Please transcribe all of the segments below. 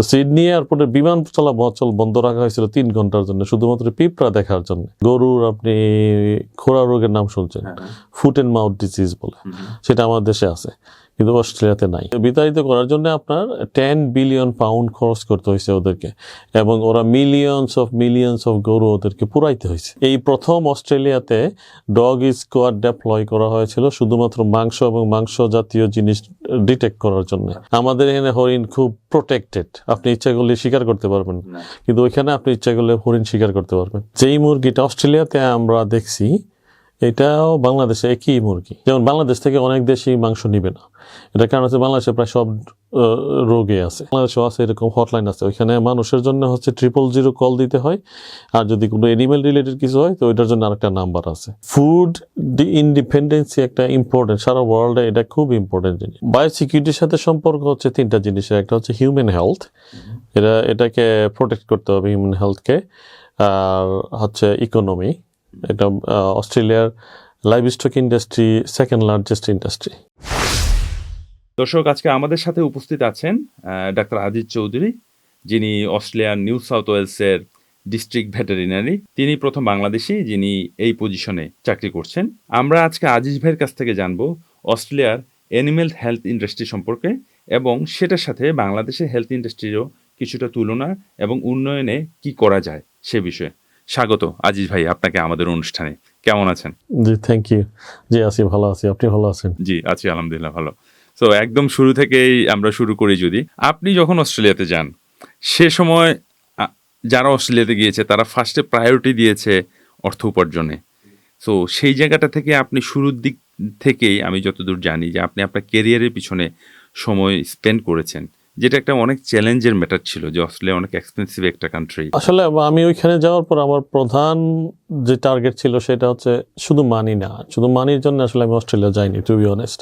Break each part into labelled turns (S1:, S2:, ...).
S1: তো সিডনি এয়ারপোর্টের বিমান চলাচল বন্ধ রাখা হয়েছিল 3 ঘন্টার জন্য, শুধুমাত্র পিঁপড়া দেখার জন্য। গরুর আপনি খোরা রোগের নাম শুনছেন, ফুট অ্যান্ড মাউথ ডিজিজ বলে, সেটা আমাদের দেশে আছে কিন্তু অস্ট্রেলিয়াতে নাই। বিতাড়িত করার জন্য আপনার 10 বিলিয়ন পাউন্ড খরচ করতে হয়েছে ওদেরকে, এবং ওরা মিলিয়ন্স অফ গরু ওদেরকে পুরাইতে হয়েছে। এই প্রথম অস্ট্রেলিয়াতে ডগ স্কোয়াড ডেপ্লয় করা হয়েছিল শুধুমাত্র মাংস এবং মাংস জাতীয় জিনিস ডিটেক্ট করার জন্য। আমাদের এখানে হরিণ খুব প্রোটেক্টেড, আপনি ইচ্ছা করলে শিকার করতে পারবেন, কিন্তু ওইখানে আপনি ইচ্ছা করলে হরিণ শিকার করতে পারবেন। যেই মুরগিটা অস্ট্রেলিয়াতে আমরা দেখছি এটাও বাংলাদেশে একই মুরগি। যেমন বাংলাদেশ থেকে অনেক দেশই মাংস নিবে না, এটা কারণ হচ্ছে বাংলাদেশে প্রায় সব রোগে আছে। বাংলাদেশেও আছে এরকম হটলাইন আছে, ওইখানে মানুষের জন্য হচ্ছে 000 কল দিতে হয়, আর যদি কোনো এনিম্যাল রিলেটেড কিছু হয় তো ওইটার জন্য আরেকটা নাম্বার আছে। ফুড ইন্ডিপেন্ডেন্সি একটা ইম্পর্টেন্ট, সারা ওয়ার্ল্ডে এটা খুব ইম্পর্টেন্ট জিনিস। বায়োসিকিউরিটির সাথে সম্পর্ক হচ্ছে 3টা জিনিসের, একটা হচ্ছে হিউম্যান হেলথ, এটাকে প্রোটেক্ট করতে হবে হিউম্যান হেলথকে, আর হচ্ছে ইকোনমি। এটা অস্ট্রেলিয়ার livestock industry second largest industry.
S2: দর্শক, আজকে আমাদের সাথে উপস্থিত আছেন ডাক্তার আজিজ চৌধুরী, যিনি অস্ট্রেলিয়ার নিউ সাউথ ওয়েলসের ডিস্ট্রিক্ট ভেটেরিনারি। তিনি প্রথম বাংলাদেশি যিনি এই পজিশনে চাকরি করছেন। আমরা আজকে আজিজ ভাইয়ের কাছ থেকে জানবো অস্ট্রেলিয়ার অ্যানিম্যাল হেলথ ইন্ডাস্ট্রি সম্পর্কে, এবং সেটার সাথে বাংলাদেশের হেলথ ইন্ডাস্ট্রিরও কিছুটা তুলনা এবং উন্নয়নে কি করা যায় সে বিষয়ে। স্বাগত আজিজ ভাই আপনাকে আমাদের অনুষ্ঠানে। কেমন আছেন?
S1: জি, থ্যাংক ইউ। জি আছি, ভালো আছি। আপনি ভালো আছেন?
S2: জি আছি, আলহামদুলিল্লাহ ভালো। তো একদম শুরু থেকেই আমরা শুরু করি। যদি আপনি যখন অস্ট্রেলিয়াতে যান, সে সময় যারা অস্ট্রেলিয়াতে গিয়েছে তারা ফার্স্টে প্রায়োরিটি দিয়েছে অর্থ উপার্জনে। তো সেই জায়গাটা থেকে আপনি শুরুর দিক থেকেই আমি যতদূর জানি যে আপনি আপনার ক্যারিয়ারের পিছনে সময় স্পেন্ড করেছেন, যেটা একটা অনেক চ্যালেঞ্জের ম্যাটার ছিল, যে অস্ট্রেলিয়া অনেক এক্সপেন্সিভ একটা কান্ট্রি।
S1: আসলে আমি ওইখানে যাওয়ার পর আমার প্রধান যে টার্গেট ছিল সেটা হচ্ছে শুধু মানি না, শুধু মানির জন্য আসলে আমি অস্ট্রেলিয়া যাইনি, টু বি অনেস্ট।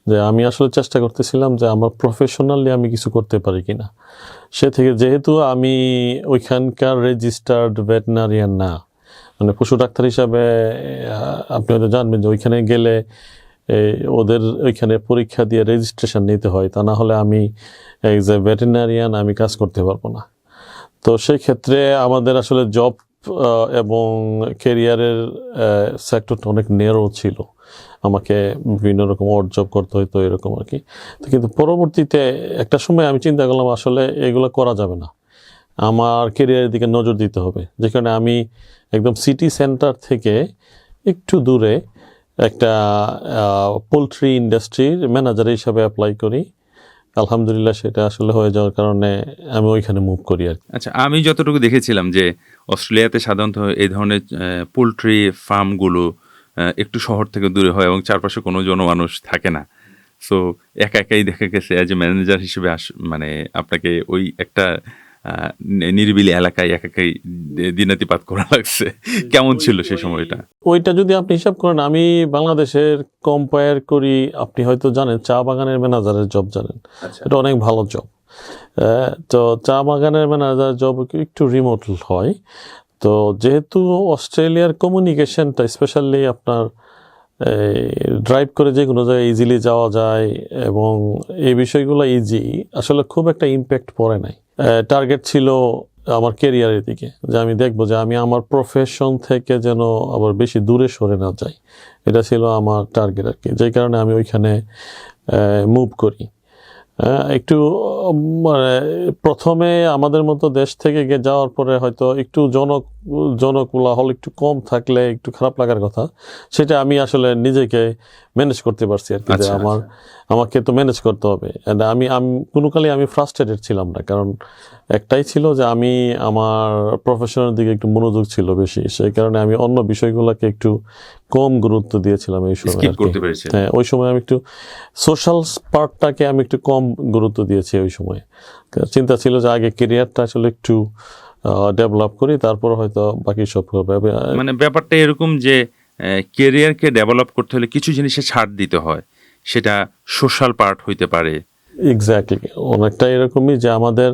S1: যে আমি আসলে চেষ্টা করতেছিলাম যে আমার প্রফেশনালি আমি কিছু করতে পারি কিনা। সে থেকে যেহেতু আমি ওইখানকার রেজিস্টার্ড ভেটেরিনারিয়ান না, মানে পশু ডাক্তার হিসাবে আপনি হয়তো জানবেন যে ওইখানে গেলে ওদের ওইখানে পরীক্ষা দিয়ে রেজিস্ট্রেশন নিতে হয়, তা না হলে আমি এজ এ ভেটেরিনারিয়ান আমি কাজ করতে পারবো না। তো সেই ক্ষেত্রে আমাদের আসলে জব এবং ক্যারিয়ারের সেক্টরটা অনেক নেরো ছিল, আমাকে বিভিন্ন রকম অড জব করতে হইতো এরকম আর কি। তো কিন্তু পরবর্তীতে একটা সময় আমি চিন্তা করলাম আসলে এগুলো করা যাবে না, আমার ক্যারিয়ারের দিকে নজর দিতে হবে। যেখানে আমি একদম সিটি সেন্টার থেকে একটু দূরে একটা পোলট্রি ইন্ডাস্ট্রির ম্যানেজার হিসাবে অ্যাপ্লাই করি। আলহামদুলিল্লাহ সেটা আসলে হয়ে যাওয়ার কারণে আমি ওইখানে মুভ করি আর কি।
S2: আচ্ছা, আমি যতটুকু দেখেছিলাম যে অস্ট্রেলিয়াতে সাধারণত এই ধরনের পোলট্রি ফার্মগুলো একটু শহর থেকে দূরে হয় এবং চারপাশে কোনো জনমানুষ থাকে না। সো একা একাই দেখা গেছে অ্যাজ এ ম্যানেজার হিসেবে মানে আপনাকে ওই একটা নিরিবিলি এলাকায় একাই দিনাতিপাত করা লাগছে। কেমন ছিল সেই সময়টা?
S1: ওইটা যদি আপনি হিসাব করেন, আমি বাংলাদেশের কম্পেয়ার করি, আপনি হয়তো জানেন চা বাগানের ম্যানেজারের জব জানেন, এটা অনেক ভালো জব। তো চা বাগানের ম্যানেজার জব একটু রিমোট হয়। তো যেহেতু অস্ট্রেলিয়ার কমিউনিকেশনটা স্পেশালি আপনার ড্রাইভ করে যে কোনো জায়গায় ইজিলি যাওয়া যায় এবং এই বিষয়গুলো ইজি, আসলে খুব একটা ইম্প্যাক্ট পড়ে নাই। টার্গেট ছিল আমার ক্যারিয়ারের দিকে, যে আমি দেখবো যে আমি আমার প্রফেশন থেকে যেন আবার বেশি দূরে সরে না যাই, এটা ছিল আমার টার্গেট আর কি। যেই কারণে আমি ওইখানে মুভ করি। একটু মানে প্রথমে আমাদের মতো দেশ থেকে যাওয়ার পরে হয়তো একটু জনকোলাহল একটু কম থাকলে একটু খারাপ লাগার কথা, সেটা আমি আসলে নিজেকে ম্যানেজ করতে পারছি আর কি। যে আমাকে তো ম্যানেজ করতে হবে। আমি কোনো কালে আমি ফ্রাস্ট্রেটেড ছিলাম না, কারণ একটাই ছিল যে আমি আমার প্রফেশনের দিকে একটু মনোযোগ ছিল বেশি, সেই কারণে আমি অন্য বিষয়গুলোকে একটু কম গুরুত্ব দিয়েছিলাম এই সময়। হ্যাঁ, ওই সময় আমি একটু সোশ্যাল পার্টটাকে আমি একটু কম গুরুত্ব দিয়েছি ওই সময়। চিন্তা ছিল যে আগে ক্যারিয়ারটা আসলে একটু ডেভেলপ করি, তারপর হয়তো বাকি সব হবে।
S2: মানে ব্যাপারটা এরকম যে ক্যারিয়ারকে ডেভেলপ করতে হলে কিছু জিনিসে ছাড় দিতে হয়, সেটা সোশ্যাল পার্ট হইতে পারে,
S1: এক্স্যাক্টলি, অনেকটা এরকমই যে আমাদের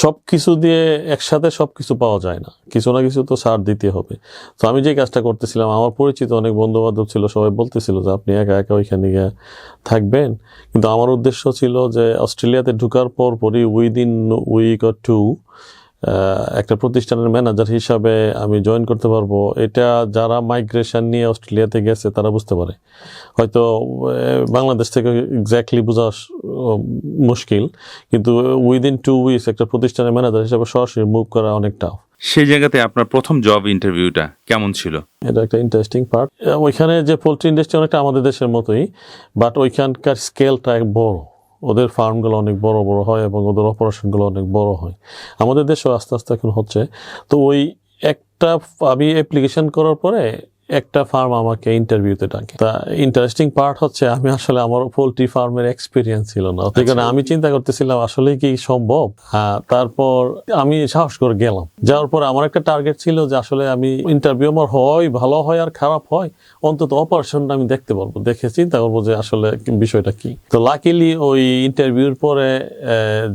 S1: সব কিছু দিয়ে একসাথে সব কিছু পাওয়া যায় না, কিছু না কিছু তো ছাড় দিতে হবে। তো আমি যে কাজটা করতেছিলাম, আমার পরিচিত অনেক বন্ধু বান্ধব ছিল, সবাই বলতেছিল যে আপনি একা একা ওইখানে গিয়ে থাকবেন, কিন্তু আমার উদ্দেশ্য ছিল যে অস্ট্রেলিয়াতে ঢোকার পরই উইদিন উইক অর টু একটা প্রতিষ্ঠানের ম্যানেজার হিসাবে আমি জয়েন করতে পারবো। এটা যারা মাইগ্রেশন নিয়ে অস্ট্রেলিয়াতে গেছে তারা বুঝতে পারে। হয়তো বাংলাদেশ থেকে এক্স্যাক্টলি বোঝা মুশকিল, কিন্তু উইদিন 2 উইকস একটা প্রতিষ্ঠানের ম্যানেজার হিসাবে সরাসরি মুভ করা অনেক টাফ।
S2: সেই জায়গাতে আপনার প্রথম জব ইন্টারভিউটা কেমন ছিল?
S1: এটা একটা ইন্টারেস্টিং পার্ট। ওইখানে যে পোলট্রি ইন্ডাস্ট্রি অনেকটা আমাদের দেশের মতোই, বাট ওইখানকার স্কেলটা বড়, ওদের ফার্মগুলো অনেক বড় বড় হয় এবং ওদের অপারেশনগুলো অনেক বড় হয়। আমাদের দেশেও আস্তে আস্তে এখন হচ্ছে। তো ওই একটা আমি অ্যাপ্লিকেশন করার পরে একটা ফার্ম আমাকে ইন্টারভিউতে ডাকে। তা ইন্টারেস্টিং পার্ট হচ্ছে আমি আসলে আমার পোলট্রি ফার্মের এক্সপিরিয়েন্স ছিল না, ওই কারণে আমি চিন্তা করতেছিলাম আসলে কি সম্ভব। হ্যাঁ, তারপর আমি সাহস করে গেলাম। যাওয়ার পর আমার একটা টার্গেট ছিল যে আসলে আমি ইন্টারভিউ আমার হয় ভালো হয় আর খারাপ হয়, অন্তত অপারেশনটা আমি দেখতে পারবো, দেখে চিন্তা করবো যে আসলে বিষয়টা কি। তো লাকিলি ওই ইন্টারভিউর পরে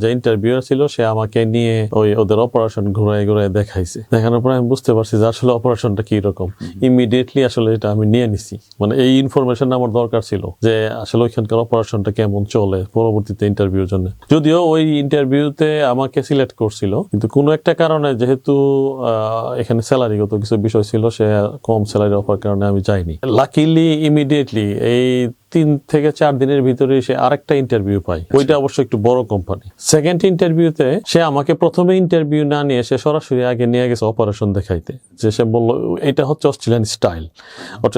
S1: যে ইন্টারভিউয়ার ছিল সে আমাকে নিয়ে ওদের অপারেশন ঘুরায় ঘুরায় দেখাইছে। দেখানোর পরে আমি বুঝতে পারছি যে আসলে অপারেশনটা কি রকম। ইমিডিয়েটলি আসলে এটা আমি নিয়ে নিছি, মানে এই ইনফরমেশন আমার দরকার ছিল যে আসলে ওইখানকার অপারেশনটা কেমন চলে পরবর্তীতে ইন্টারভিউর জন্য। যদিও ওই ইন্টারভিউতে আমাকে সিলেক্ট করছিল, কিন্তু কোনো একটা কারণে যেহেতু এখানে স্যালারিগত কিছু বিষয় ছিল, সে কম স্যালারি অফার কারণে আমি যাইনি। লাকিলি ইমিডিয়েটলি এই 3 থেকে 4 দিনের ভিতরে সে আরেকটা ইন্টারভিউ পাই, ওইটা অবশ্য একটু বড় কোম্পানি। সেকেন্ড ইন্টারভিউতে সে আমাকে প্রথমে ইন্টারভিউ না নিয়ে সে সরাসরি আগে নিয়ে গেছে অপারেশন দেখাইতে। যে সে বললো এটা হচ্ছে অস্ট্রেলিয়ান স্টাইল।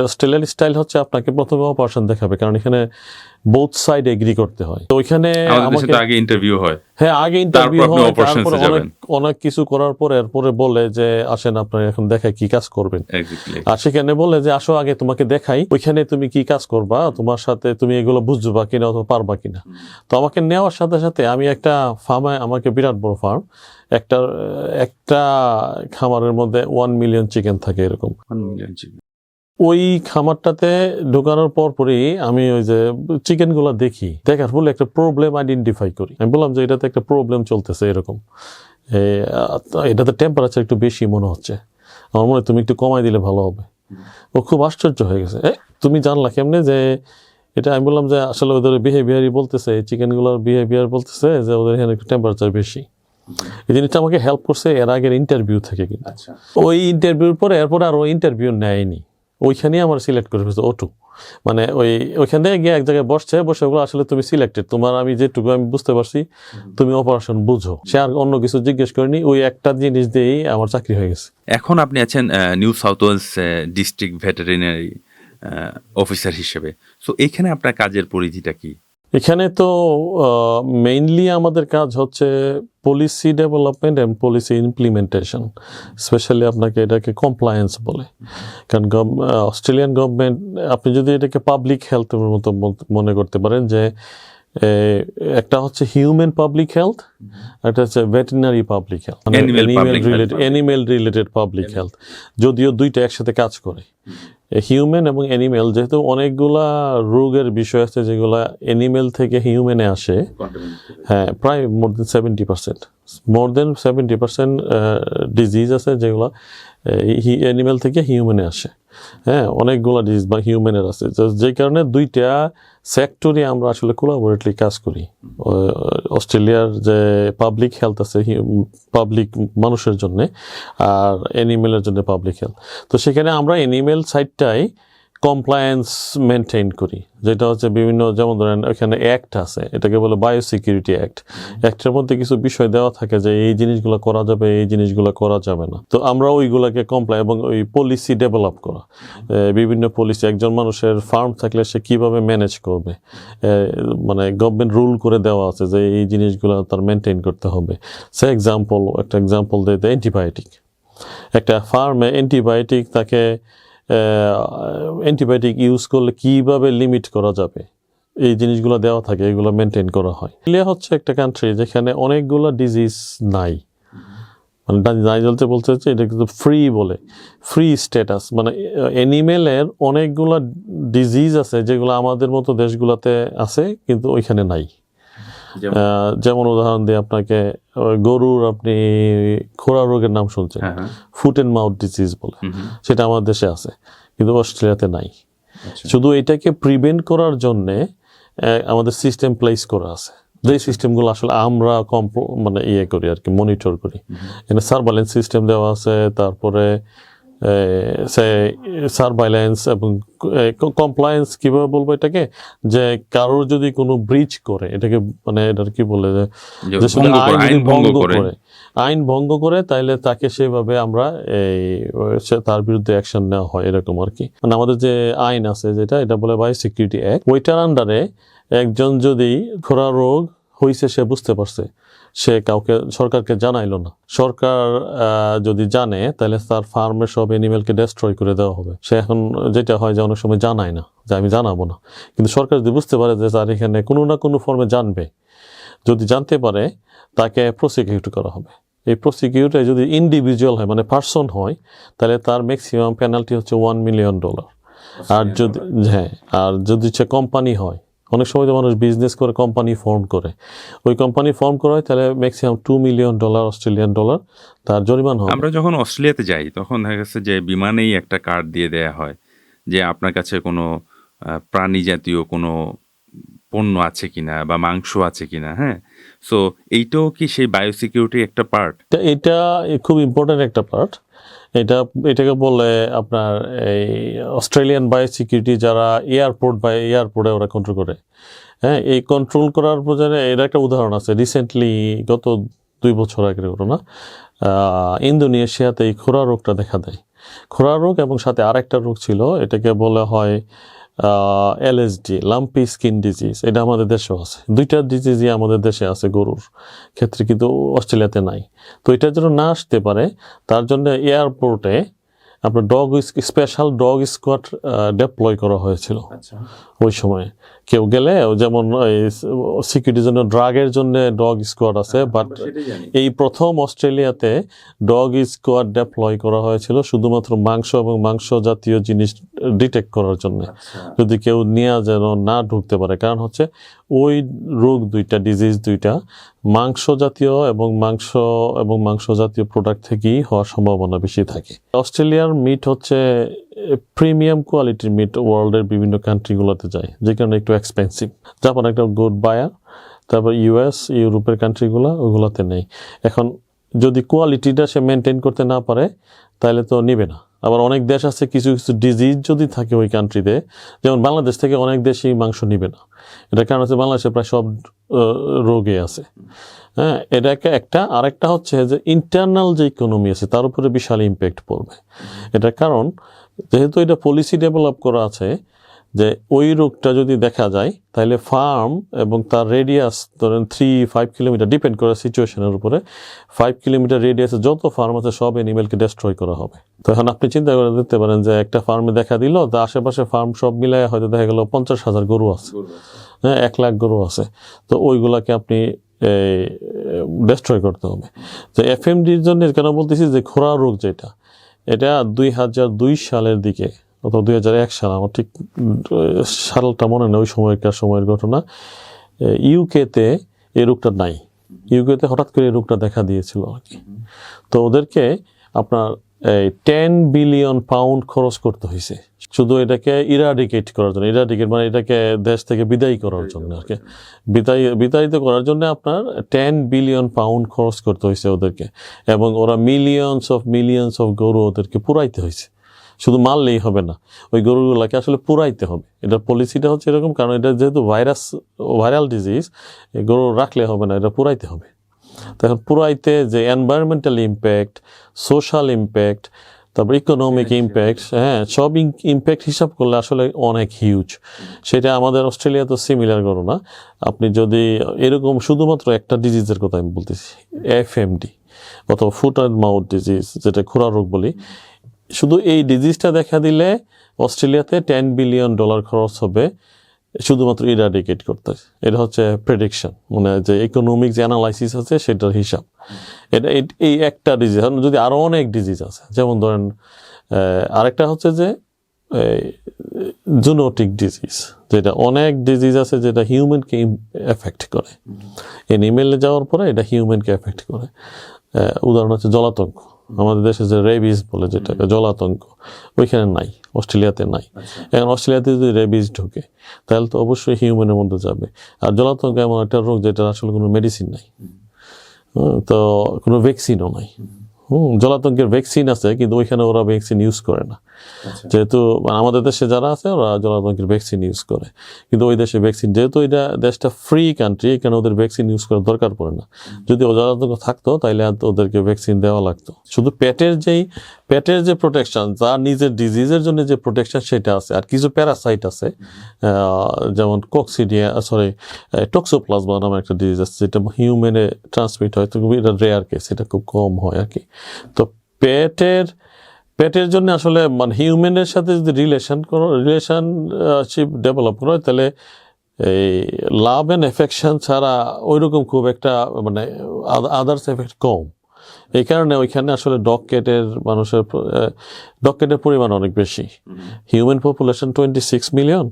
S1: অস্ট্রেলিয়ান স্টাইল হচ্ছে আপনাকে প্রথমে অপারেশন দেখাবে, কারণ এখানে বোথ সাইড এগ্রি করতে হয়। তো ওইখানে আমাকে
S2: আগে ইন্টারভিউ হয়।
S1: হ্যাঁ, আগে ইন্টারভিউ হয়,
S2: তারপর
S1: অনেক কিছু করার পরে এরপরে বলে যে আসেন আপনার এখন দেখাই কি কাজ করবেন। আর সেখানে বলে যে আসো আগে তোমাকে দেখাই ওইখানে তুমি কি কাজ করবা, তোমার সাথে তুমি এগুলো বুঝবা কিনা অথবা পারবা কিনা। তো আমাকে নেওয়ার সাথে সাথে আমি একটা ফার্মে, আমাকে বিরাট বড় ফার্ম, একটা খামারের মধ্যে 1 মিলিয়ন চিকেন থাকে এরকম।
S2: 1 মিলিয়ন চিকেন।
S1: ওই খামারটাতে ঢোকানোর পরই আমি ওই যে চিকেন গুলা দেখার ফলে একটা প্রবলেম আইডেন্টিফাই করি। আমি বললাম যে এটাতে একটা প্রবলেম চলতেছে এরকম, এটাতে টেম্পারেচার একটু বেশি মনে হচ্ছে, আমার মনে হয় তুমি একটু কমাই দিলে ভালো হবে। ও খুব আশ্চর্য হয়ে গেছে, তুমি জানলা কেমনে যে এটা? আমি বললাম যে আসলে ওদের বিহেভিয়ারই বলতেছে, চিকেনগুলোর বিহেভিয়ার বলতেছে যে ওদের এখানে একটু টেম্পারেচার বেশি। এই জিনিসটা আমাকে হেল্প করছে এর আগের ইন্টারভিউ থেকে। কিন্তু ওই ইন্টারভিউর পরে এরপরে আর ওই ইন্টারভিউ নেয়নি, ওইখানেই আমার সিলেক্ট করে ফেলছে O2। মানে ওইখান থেকে গিয়ে এক জায়গায় বসে ওগুলো আসলে তুমি সিলেক্টেড, তোমার আমি যেটুকু আমি বুঝতে পারছি তুমি অপারেশন বুঝো। সে আর অন্য কিছু জিজ্ঞেস করেনি, ওই একটা জিনিস দিয়েই আমার চাকরি হয়ে গেছে।
S2: এখন আপনি আছেন New South Wales district veterinary officer হিসেবে। সো এইখানে আপনার কাজের পরিধিটা কি?
S1: এখানে তো মেইনলি আমাদের কাজ হচ্ছে policy development and policy implementation. Specially আপনাকে এটাকে কমপ্লায়েন্স বলে, কারণ অস্ট্রেলিয়ান গভর্নমেন্ট, আপনি যদি এটাকে পাবলিক হেলথের মতো মনে করতে পারেন যে একটা হচ্ছে হিউম্যান পাবলিক হেলথ, একটা হচ্ছে veterinary public health, animal related public health. যদিও দুইটা একসাথে কাজ করে, হিউম্যান এবং অ্যানিমেল, যেহেতু অনেকগুলা রোগের বিষয় আছে যেগুলা অ্যানিমেল থেকে হিউম্যানে আসে। হ্যাঁ, প্রায় মোর দেন 70% ডিজিজ আছে যেগুলা অ্যানিমেল থেকে হিউম্যানে আসে। হ্যাঁ, অনেকগুলা ডিজিজ বা হিউম্যানের আছে, যে কারণে দুইটা সেক্টরে আমরা আসলে কোলাবোরেটলি কাজ করি। অস্ট্রেলিয়ার যে পাবলিক হেলথ আছে পাবলিক মানুষের জন্য, আর অ্যানিমেলের জন্য পাবলিক হেলথ। তো সেখানে আমরা অ্যানিমেল সাইডটাই কমপ্লায়েন্স মেনটেন করি, যেটা হচ্ছে বিভিন্ন, যেমন ধরেন ওখানে অ্যাক্ট আছে, এটাকে বলে বায়োসিকিউরিটি অ্যাক্ট। অ্যাক্টের মধ্যে কিছু বিষয় দেওয়া থাকে যে এই জিনিসগুলো করা যাবে, এই জিনিসগুলো করা যাবে না। তো আমরা ওইগুলোকে কমপ্লাই এবং ওই পলিসি ডেভেলপ করা, বিভিন্ন পলিসি, একজন মানুষের ফার্ম থাকলে সে কিভাবে ম্যানেজ করবে, মানে গভর্নমেন্ট রুল করে দেওয়া আছে যে এই জিনিসগুলো তার মেনটেন করতে হবে। সে একটা এক্সাম্পল দেয় অ্যান্টিবায়োটিক। একটা ফার্মে অ্যান্টিবায়োটিক তাকে অ্যান্টিবায়োটিক ইউজ করলে কিভাবে লিমিট করা যাবে, এই জিনিসগুলো দেওয়া থাকে, এগুলো মেনটেন করা হয়। অস্ট্রেলিয়া হচ্ছে একটা কান্ট্রি যেখানে অনেকগুলো ডিজিজ নাই, মানে নাইজেল যে বলতে চাচ্ছে এটা কিন্তু ফ্রি বলে, ফ্রি স্ট্যাটাস, মানে অ্যানিমেলের অনেকগুলো ডিজিজ আছে যেগুলো আমাদের মতো দেশগুলোতে আছে কিন্তু ওইখানে নাই। যেমন উদাহরণ দিয়ে আপনাকে, গরুর আপনি খোরা রোগের নাম শুনছেন, ফুট অ্যান্ড মাউথ ডিজিজ বলে, সেটা আমাদের দেশে আছে কিন্তু অস্ট্রেলিয়াতে নাই। শুধু এটাকে প্রিভেন্ট করার জন্যে আমাদের সিস্টেম প্লেস করা আছে, যে সিস্টেমগুলো আসলে আমরা মানে করি আর কি, মনিটর করি। এখানে সার্ভাইলেন্স সিস্টেম দেওয়া আছে, তারপরে সার্ভাইলেন্স এবং কমপ্লায়েন্স, কিভাবে বলবো এটাকে, যে কারোর যদি কোনো ব্রিচ করে এটাকে, মানে এটার কি বলে, যে আইন ভঙ্গ করে তাইলে তাকে সেভাবে আমরা তার বিরুদ্ধে অ্যাকশন নেওয়া হয়, এরকম আর কি। মানে আমাদের যে আইন আছে যেটা, এটা বলে বায়োসিকিউরিটি অ্যাক্ট, ওইটার আন্ডারে একজন যদি খোরা রোগ হয়েছে সে বুঝতে পারছে, সে কাউকে, সরকারকে জানাইলো না, সরকার যদি জানে তাহলে তার ফার্মের সব অ্যানিমেলকে ডেস্ট্রয় করে দেওয়া হবে। সে এখন যেটা হয় যে অনেক সময় জানায় না, যে আমি জানাবো না, কিন্তু সরকার যদি বুঝতে পারে যে তার এখানে কোনো না কোনো ফর্মে জানবে, যদি জানতে পারে তাকে প্রসিকিউট করা হবে। এই প্রসিকিউটে যদি ইন্ডিভিজুয়াল হয়, মানে পার্সন হয়, তাহলে তার ম্যাক্সিমাম পেনাল্টি হচ্ছে $1 মিলিয়ন। আর যদি আর যদি সে কোম্পানি হয়, অনেক সময় যে মানুষ বিজনেস করে কোম্পানি ফর্ম করে, ওই কোম্পানি ফর্ম করা হয় তাহলে ম্যাক্সিমাম $2 মিলিয়ন অস্ট্রেলিয়ান ডলার তার জরিমানা হবে।
S2: আমরা যখন অস্ট্রেলিয়াতে যাই তখন দেখা গেছে যে বিমানেই একটা কার্ড দিয়ে দেয়া হয় যে আপনার কাছে কোনো প্রাণী জাতীয় কোনো পণ্য আছে কিনা বা মাংস আছে কিনা। হ্যাঁ, সো এইটাও কি সেই বায়োসিকিউরিটির একটা পার্ট?
S1: এটা খুব ইম্পর্টেন্ট একটা পার্ট। এটাকে বলে আপনার এই অস্ট্রেলিয়ান বায়োসিকিউরিটি, যারা এয়ারপোর্টে ওরা কন্ট্রোল করে। হ্যাঁ, এই কন্ট্রোল করার পর্যায়ে এর একটা উদাহরণ আছে, রিসেন্টলি গত 2 বছর আগের ঘটনা। ইন্দোনেশিয়াতে এই খোরা রোগটা দেখা দেয়। খোরা রোগ এবং সাথে আরেকটা রোগ ছিল, এটাকে বলা হয় LSD, লাম্পি স্কিন ডিজিজ। এটা আমাদের দেশেও আছে, 2টা ডিজিজই আমাদের দেশে আছে গরুর ক্ষেত্রে, কিন্তু অস্ট্রেলিয়াতে নাই। তো এটা যেন না আসতে পারে তার জন্য এয়ারপোর্টে আপনার স্পেশাল ডগ স্কোয়াড ডেপ্লয় করা হয়েছিল। ওই সময় কেউ গেলে, যেমন সিকিউরিটির জন্য, ড্রাগের জন্য ডগ স্কোয়াড আছে, বাট এই প্রথম অস্ট্রেলিয়াতে ডগ স্কোয়াড ডেপ্লয় করা হয়েছিল শুধুমাত্র মাংস এবং মাংস জাতীয় জিনিস ডিটেক্ট করার জন্য, যদি কেউ নিয়ে যেন না ঢুকতে পারে। কারণ হচ্ছে ওই রোগ ডিজিজ দুইটা মাংস জাতীয় এবং মাংস জাতীয় প্রোডাক্ট থেকেই হওয়ার সম্ভাবনা বেশি থাকে। অস্ট্রেলিয়ার মিট হচ্ছে প্রিমিয়াম কোয়ালিটির মিট, ওয়ার্ল্ডের বিভিন্ন কান্ট্রিগুলোতে যায়, যে কারণে একটু এক্সপেন্সিভ। জাপান একটা গুড বায়ার, তারপর ইউরোপের কান্ট্রিগুলো, ওগুলোতে নেই। এখন যদি কোয়ালিটিটা সে মেনটেন করতে না পারে তাহলে তো নিবে না। আবার অনেক দেশ আছে, কিছু কিছু ডিজিজ যদি থাকে ওই কান্ট্রিতে, যেমন বাংলাদেশ থেকে অনেক দেশই মাংস নিবে না। এটা কারণ হচ্ছে বাংলাদেশে প্রায় সব রোগে আছে। হ্যাঁ, এটা একটা। আরেকটা হচ্ছে যে ইন্টারনাল যে ইকোনমি আছে তার উপরে বিশাল ইম্প্যাক্ট পড়বে। এটার কারণ, যেহেতু এটা পলিসি ডেভেলপ করা আছে যে ওই রোগটা যদি দেখা যায় তাহলে ফার্ম এবং তার রেডিয়াস, ধরেন 3-5 কিলোমিটার, ডিপেন্ড করে সিচুয়েশনের উপরে, 5 কিলোমিটার রেডিয়াসে যত ফার্ম আছে সব অ্যানিমেলকে ডেস্ট্রয় করা হবে। তো এখন আপনি চিন্তা করে দেখতে পারেন যে একটা ফার্মে দেখা দিল, তো আশেপাশে ফার্ম সব মিলায় হয়তো দেখা গেল 50,000 গরু আছে, হ্যাঁ, 1 লাখ গরু আছে। তো ওইগুলাকে আপনি ডেস্ট্রয় করতে হবে। তো FMDর জন্য কেন বলতেছি যে খোরা রোগ যেটা, এটা 2002 সালের দিকে অথবা 2001 সাল, আমার ঠিক সালটা মনে নেই, ওই সময়ের ঘটনা। ইউকেতে এই রোগটা নাই, ইউকেতে হঠাৎ করে এই রোগটা দেখা দিয়েছিল আর কি। তো ওদেরকে আপনার 10 বিলিয়ন পাউন্ড খরচ করতে হয়েছে শুধু এটাকে ইরাডিকেট করার জন্য। ইরাডিকেট মানে এটাকে দেশ থেকে বিদায়ী করার জন্য আর কি, বিতাড়িত করার জন্য আপনার 10 বিলিয়ন পাউন্ড খরচ করতে হয়েছে ওদেরকে। এবং ওরা মিলিয়নস অফ গরু ওদেরকে পুরাইতে হয়েছে। শুধু মারলেই হবে না, ওই গরুগুলোকে আসলে পুরাইতে হবে। এটার পলিসিটা হচ্ছে এরকম, কারণ এটা যেহেতু ভাইরাল ডিজিজ, গরু রাখলে হবে না, এটা পুরাইতে হবে। তখন পুরাইতে যে এনভায়রনমেন্টাল ইম্প্যাক্ট, সোশ্যাল ইম্প্যাক্ট, তারপর ইকোনমিক ইম্প্যাক্ট, হ্যাঁ, সব ইম্প্যাক্ট হিসাব করলে আসলে অনেক হিউজ। সেটা আমাদের অস্ট্রেলিয়া তো সিমিলার করো না। আপনি যদি এরকম শুধুমাত্র একটা ডিজিজের কথা আমি বলতেছি, FMD অথবা ফুট অ্যান্ড মাউথ ডিজিজ, যেটা খোরা রোগ বলি, শুধু এই ডিজিজটা দেখা দিলে অস্ট্রেলিয়াতে $10 বিলিয়ন খরচ হবে শুধুমাত্র ইরাডিকেট করতে। এটা হচ্ছে প্রেডিকশন, মানে যে ইকোনমিক যে অ্যানালাইসিস আছে সেটার হিসাব। এটা এই একটা ডিজিজ, যদি আরো অনেক ডিজিজ আছে, যেমন ধরেন আরেকটা হচ্ছে যে জুনোটিক ডিজিজ, যেটা অনেক ডিজিজ আছে যেটা হিউম্যানকে এফেক্ট করে, এনিমেলে যাওয়ার পরে এটা হিউম্যানকে এফেক্ট করে। উদাহরণ হচ্ছে জলাতঙ্ক, আমাদের দেশে যে রেবিস বলে যেটাকে জলাতঙ্ক, ওইখানে নাই, অস্ট্রেলিয়াতে নাই। এখন অস্ট্রেলিয়াতে যদি রেবিস ঢুকে তাহলে তো অবশ্যই হিউম্যানের মধ্যে যাবে। আর জলাতঙ্ক এমন একটা রোগ যেটা আসলে কোনো মেডিসিন নাই, তো কোনো ভ্যাকসিনও নাই। জলাতঙ্কের ভ্যাকসিন আছে কিন্তু ওইখানে ওরা ভ্যাকসিন ইউজ করে না, যেহেতু আমাদের দেশে যারা আছে ওরা জলাতঙ্কের ভ্যাকসিন ইউজ করে, কিন্তু ওই দেশে ভ্যাকসিন, যেহেতু এটা দেশটা ফ্রি কান্ট্রি, এখানে ওদের ভ্যাকসিন ইউজ করার দরকার পড়ে না। যদি জলাতঙ্ক থাকতো তাহলে ওদেরকে ভ্যাকসিন দেওয়া লাগতো। শুধু পেটের যে প্রোটেকশন, তার নিজের ডিজিজের জন্য যে প্রোটেকশন সেটা আছে। আর কিছু প্যারাসাইট আছে, যেমন টক্সোপ্লাজমা নামে একটা ডিজিজ আছে, যেটা হিউম্যানে ট্রান্সমিট হয়, তো এটা রেয়ার কেস, এটা খুব কম হয় আর কি। তো পেটের জন্য আসলে মানে হিউম্যানের সাথে যদি রিলেশনশিপ ডেভেলপ করো, তাহলে এই লাভ অ্যান্ড এফেকশন ছাড়া ওইরকম খুব একটা মানে আদার্স এফেক্ট কম। এই কারণে ওইখানে আসলে ডগকেটের পরিমাণ অনেক বেশি। হিউম্যান পপুলেশন 26 মিলিয়ন,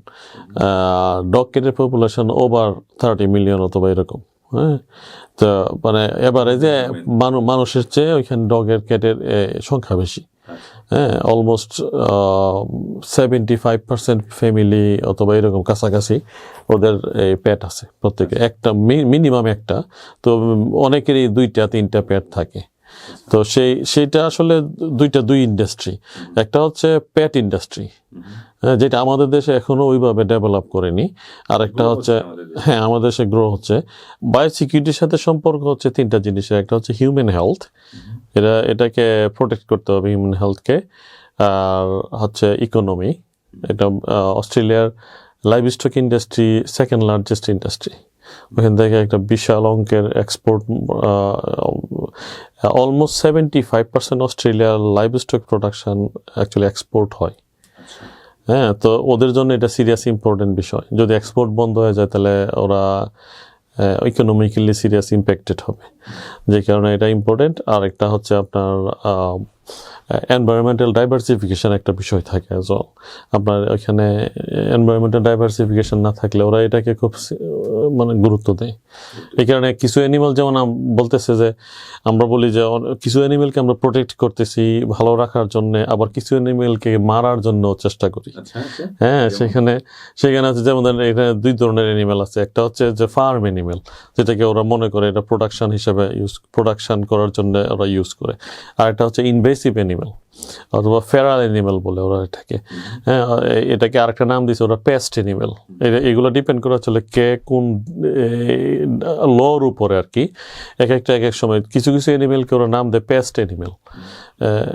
S1: ডগকেটের পপুলেশন ওভার 30 মিলিয়ন অথবা এরকম। হ্যাঁ, তো মানে এবারে যে মানুষের চেয়ে ওইখানে কেটের সংখ্যা বেশি। হ্যাঁ, অলমোস্ট 75% ফ্যামিলি অথবা এরকম কাছাকাছি ওদের পেট আছে, প্রত্যেকে একটা মিনিমাম একটা, তো অনেকেরই 2-3টা পেট থাকে। তো সেইটা আসলে দুই ইন্ডাস্ট্রি, একটা হচ্ছে পেট ইন্ডাস্ট্রি, যেটা আমাদের দেশে এখনো ওইভাবে ডেভেলপ করেনি। আর একটা হচ্ছে, হ্যাঁ, আমাদের দেশে গ্রো হচ্ছে। বায়োসিকিউরিটির সাথে সম্পর্ক হচ্ছে 3টা জিনিসের, একটা হচ্ছে হিউম্যান হেলথ, এটাকে প্রোটেক্ট করতে হবে হিউম্যান হেলথকে। আর হচ্ছে ইকোনমি, এটা অস্ট্রেলিয়ার livestock industry second largest industry, ওখান থেকে একটা বিশাল অঙ্কের এক্সপোর্ট, অলমোস্ট 75% অস্ট্রেলিয়ার লাইভস্টক প্রোডাকশন অ্যাকচুয়ালি এক্সপোর্ট হয়। হ্যাঁ, তো ওদের জন্য এটা সিরিয়াস ইম্পর্টেন্ট বিষয়। যদি এক্সপোর্ট বন্ধ হয়ে যায় তাহলে ওরা ইকোনমিক্যালি সিরিয়াস ইম্প্যাক্টেড হবে, যে কারণে এটা ইম্পর্টেন্ট। আর একটা হচ্ছে আপনার এনভায়রনমেন্টাল ডাইভার্সিফিকেশন একটা বিষয় থাকে অ্যাজ ওয়েল। আপনার ওইখানে এনভায়রনমেন্টাল ডাইভার্সিফিকেশন না থাকলে ওরা এটাকে খুব মানে গুরুত্ব দেয়। এই কারণে কিছু অ্যানিমাল, যেমন বলতেছে যে আমরা বলি যে কিছু অ্যানিমেলকে আমরা প্রোটেক্ট করতেছি ভালো রাখার জন্য, আবার কিছু অ্যানিমেলকে মারার জন্য চেষ্টা করি। হ্যাঁ, সেখানে আছে, যেমন এখানে 2 ধরনের অ্যানিমেল আছে। একটা হচ্ছে যে ফার্ম অ্যানিমেল, যেটাকে ওরা মনে করে এটা প্রোডাকশন হিসেবে প্রোডাকশন করার জন্য ওরা ইউজ করে। আর একটা হচ্ছে ইনভেসিভ অ্যানিমেল অথবা ফেরাল অ্যানিমেল বলে ওরা এটাকে। হ্যাঁ, এটাকে আরেকটা নাম দিয়েছে ওরা পেস্ট অ্যানিমেল। এগুলো ডিপেন্ড করে আসলে কে কোন লর উপরে আর কি। এক এক সময় কিছু অ্যানিমেলকে ওরা নাম দেয় পেস্ট অ্যানিমেল।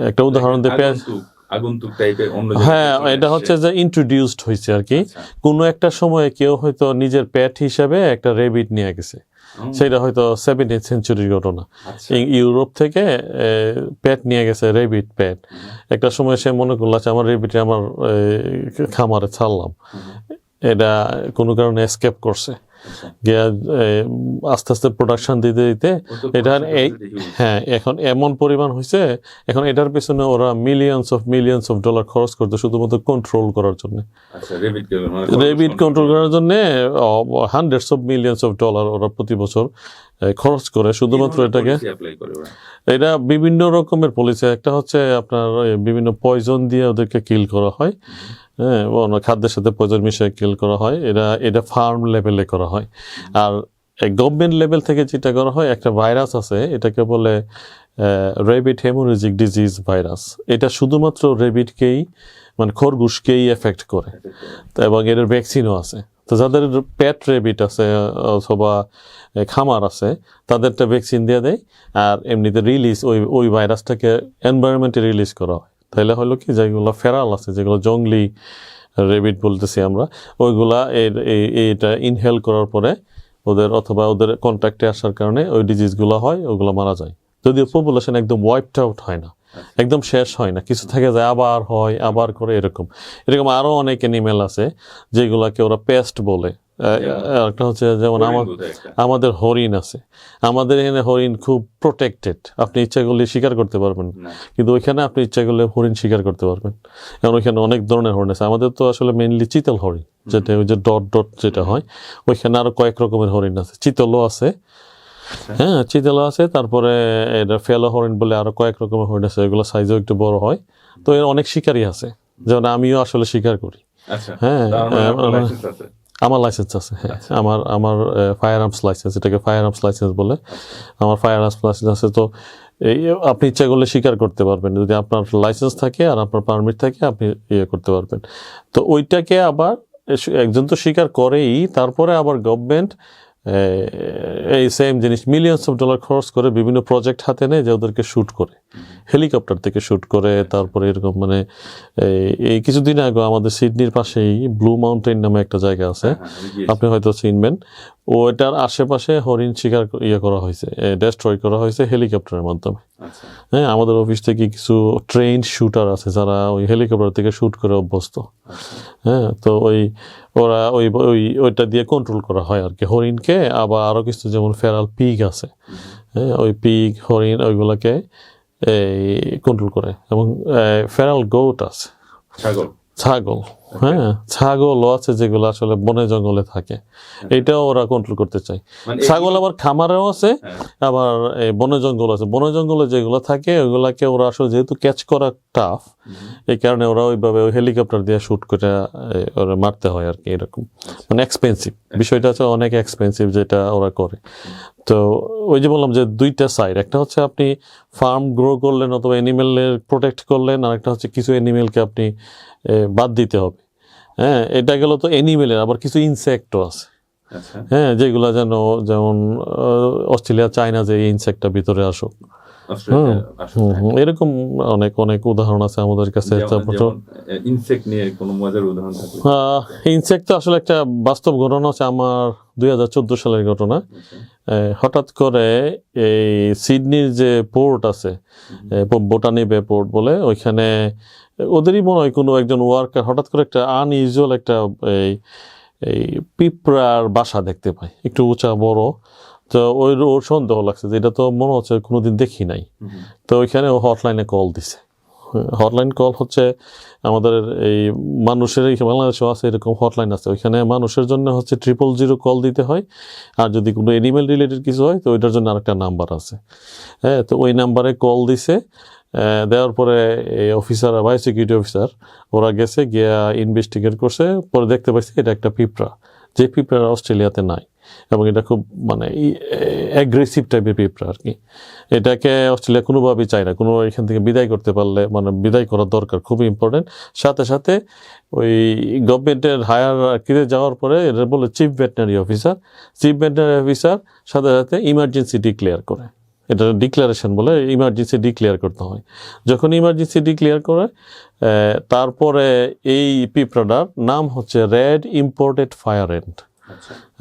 S1: একটা উদাহরণ দেয়, হ্যাঁ, এটা হচ্ছে যে ইন্ট্রোডিউসড হয়েছে আর কি। কোনো একটা সময়ে কেউ হয়তো নিজের পেট হিসাবে একটা রেবিট নিয়ে গেছে, সেটা হয়তো 17th সেঞ্চুরির ঘটনা। ইউরোপ থেকে পেট নিয়ে গেছে, রেবিট পেট। একটা সময় সে মনে করলো আমার রেবিটে আমার খামারে ছাড়লাম, এটা কোনো কারণে এসকেপ করছে, আস্তে আস্তে প্রোডাকশন দিতে এটা হ্যাঁ এখন এমন পরিমাণ হয়েছে, এখন এটার পেছনে ওরা মিলিয়নস অফ ডলার খরচ করতে শুধুমাত্র কন্ট্রোল করার জন্য। রেবিট কন্ট্রোল করার জন্য hundreds of millions of dollar ওরা প্রতি বছর খরচ করে শুধুমাত্র এটাকে। এটা বিভিন্ন রকমের পলিসি। একটা হচ্ছে আপনার বিভিন্ন পয়জন দিয়ে ওদেরকে কিল করা হয়, হ্যাঁ, খাদ্যের সাথে পয়জন মিশিয়ে কিল করা হয়। এটা ফার্ম লেভেলে করা হয়। আর গভর্নমেন্ট লেভেল থেকে যেটা করা হয়, একটা ভাইরাস আছে, এটাকে বলে রেবিট হেমোরেজিক ডিজিজ ভাইরাস। এটা শুধুমাত্র রেবিটকেই মানে খরগোশকেই এফেক্ট করে, এবং এর ভ্যাকসিনও আছে। তো যাদের পেট রেবিট আছে অথবা খামার আছে তাদেরটা ভ্যাকসিন দিয়ে দেয়, আর এমনিতে রিলিজ ওই ভাইরাসটাকে এনভায়রনমেন্টে রিলিজ করা হয়। তাহলে হলো কি, যেগুলো ফেরাল আছে, যেগুলো জংলি রেবিট বলতেছি আমরা, ওইগুলা এটা ইনহেল করার পরে ওদের অথবা ওদের কন্ট্যাক্টে আসার কারণে ওই ডিজিজগুলো হয়, ওগুলো মারা যায়। যদিও পপুলেশন একদম ওয়াইপড আউট হয় না, একদম শেষ হয় না, কিছু থেকে যায় আবার হয় আবার করে এরকম এরকম আরো অনেক অ্যানিমেল আছে যেগুলাকে ওরা পেস্ট বলে। একটা হচ্ছে যেমন আমাদের হরিণ আছে, আমাদের এখানে হরিণ খুব প্রোটেক্টেড, আপনি ইচ্ছা করলে শিকার করতে পারবেন, কিন্তু ওইখানে আপনি ইচ্ছা করলে হরিণ শিকার করতে পারবেন, কারণ ওইখানে অনেক ধরনের হরিণ আছে। আমাদের তো আসলে মেইনলি চিতল হরিণ, যেটা ওই যে ডট ডট যেটা হয়, ওইখানে আরো কয়েক রকমের হরিণ আছে, চিতলও আছে, হ্যাঁ চিতলও আছে, তারপরে এটা ফেলো হরিণ বলে আরো কয়েক রকমের হরিণ আছে, এগুলো সাইজও একটু বড় হয়। তো এর অনেক শিকারী আছে, যেমন আমিও আসলে শিকার করি। হ্যাঁ আমার লাইসেন্স আছে, হ্যাঁ আমার ফায়ার আর্মস লাইসেন্স, এটাকে ফায়ার আর্মস লাইসেন্স বলে, আমার ফায়ার আর্মস লাইসেন্স আছে। তো এই আপনি ইচ্ছা করলে শিকার করতে পারবেন, যদি আপনার লাইসেন্স থাকে আর আপনার পারমিট থাকে আপনি ইয়ে করতে পারবেন। তো ওইটাকে আবার একজন তো শিকার করেই, তারপরে আবার গভর্নমেন্ট এই সেম জিনিস মিলিয়নস অফ ডলার খরচ করে বিভিন্ন প্রজেক্ট হাতে নেয় যে ওদেরকে শ্যুট করে, হেলিকপ্টার থেকে শ্যুট করে। তারপরে এরকম মানে এই কিছুদিন আগে আমাদের সিডনির পাশেই ব্লু মাউন্টেন নামে একটা জায়গা আছে, আপনি হয়তো চিনবেন, ওইটার আশেপাশে হরিণ শিকার করা হয়েছে, ডেস্ট্রয় করা হয়েছে হেলিকপ্টারের মাধ্যমে। হ্যাঁ আমাদের অফিস থেকে কিছু ট্রেন শুটার আছে যারা ওই হেলিকপ্টার থেকে শ্যুট করে অভ্যস্ত। হ্যাঁ তো ওরা ওইটা দিয়ে কন্ট্রোল করা হয় আর কি হরিণকে। আবার আরো কিছু যেমন ফেরাল পিগ আছে, হ্যাঁ ওই পিগ হরিণ ওইগুলাকে কন্ট্রোল করে। এবং ফেরাল গোট আছে, ছাগল, হ্যাঁ ছাগলও আছে যেগুলো আসলে বনে জঙ্গলে থাকে, এটাও ওরা কন্ট্রোল করতে চায়। ছাগল আবার খামারেও আছে, আবার বনে জঙ্গল আছে, বনে জঙ্গলে যেগুলো থাকে ওইগুলাকে ওরা আসলে যেহেতু ক্যাচ করা টাফ, এই কারণে ওরা ওইভাবে ওই হেলিকপ্টার দিয়ে শুট করে ওরা মারতে হয় আর কি, এরকম মানে এক্সপেন্সিভ বিষয়টা আছে, অনেক এক্সপেন্সিভ যেটা ওরা করে। তো ওই যে বললাম যে দুইটা সাইড, একটা হচ্ছে আপনি ফার্ম গ্রো করলেন অথবা অ্যানিমেলের প্রোটেক্ট করলেন, আর একটা হচ্ছে কিছু অ্যানিমেলকে আপনি বাদ দিতে হবে। হ্যাঁ এটা গেল তো অ্যানিমেলের, আবার কিছু ইনসেক্টও আছে, হ্যাঁ যেগুলা যেমন অস্ট্রেলিয়া চায় না যে এই ইনসেক্টটা ভিতরে আসুক, এরকম অনেক অনেক উদাহরণ আছে আমাদের কাছে। ইনসেক্ট তো আসলে একটা বাস্তব ঘটনা আছে আমার 2014 সালের ঘটনা। হঠাৎ করে এই সিডনির যে পোর্ট আছে, বোটানি বে পোর্ট বলে, ওইখানে ওদেরই মনে হয় কোনো একজন ওয়ার্কার হঠাৎ করে একটা আনইউজুয়াল একটা এই পিঁপড়ার বাসা দেখতে পায়, একটু উঁচা বড়। তো ওর সন্দেহ লাগছে যে এটা তো মনে হচ্ছে কোনোদিন দেখি নাই। তো ওইখানে ও হটলাইনে কল দিছে। হটলাইন কল হচ্ছে আমাদের এই মানুষের, বাংলাদেশেও আছে এরকম হটলাইন আছে, ওইখানে মানুষের জন্য হচ্ছে 000 কল দিতে হয়, আর যদি কোনো এনিমেল রিলেটেড কিছু হয় তো ওইটার জন্য আরেকটা নাম্বার আছে। হ্যাঁ তো ওই নাম্বারে কল দিছে, দেওয়ার পরে এই অফিসার, বাই সিকিউরিটি অফিসার, ওরা গেছে গিয়া ইনভেস্টিগেট করছে, পরে দেখতে পাইছে এটা একটা পিঁপড়া, যে পিঁপড়া অস্ট্রেলিয়াতে নাই, এবং এটা খুব মানে অ্যাগ্রেসিভ টাইপের পিঁপড়া আর কি। এটাকে অস্ট্রেলিয়া কোনোভাবেই চায় না, কোনো এখান থেকে বিদায় করতে পারলে, মানে বিদায় করার দরকার, খুবই ইম্পর্টেন্ট। সাথে সাথে ওই গভর্নমেন্টের হায়ার কিতে যাওয়ার পরে এটা বলে চিফ ভেটেরিনারি অফিসার, সাথে সাথে ইমার্জেন্সি ডিক্লেয়ার করে, এটা ডিক্লারেশন বলে, ইমার্জেন্সি ডিক্লেয়ার করতে হয়। যখন ইমার্জেন্সি ডিক্লেয়ার করে তারপরে এই পিঁপড়াটার নাম হচ্ছে রেড ইম্পোর্টেড ফায়ার এন্ট।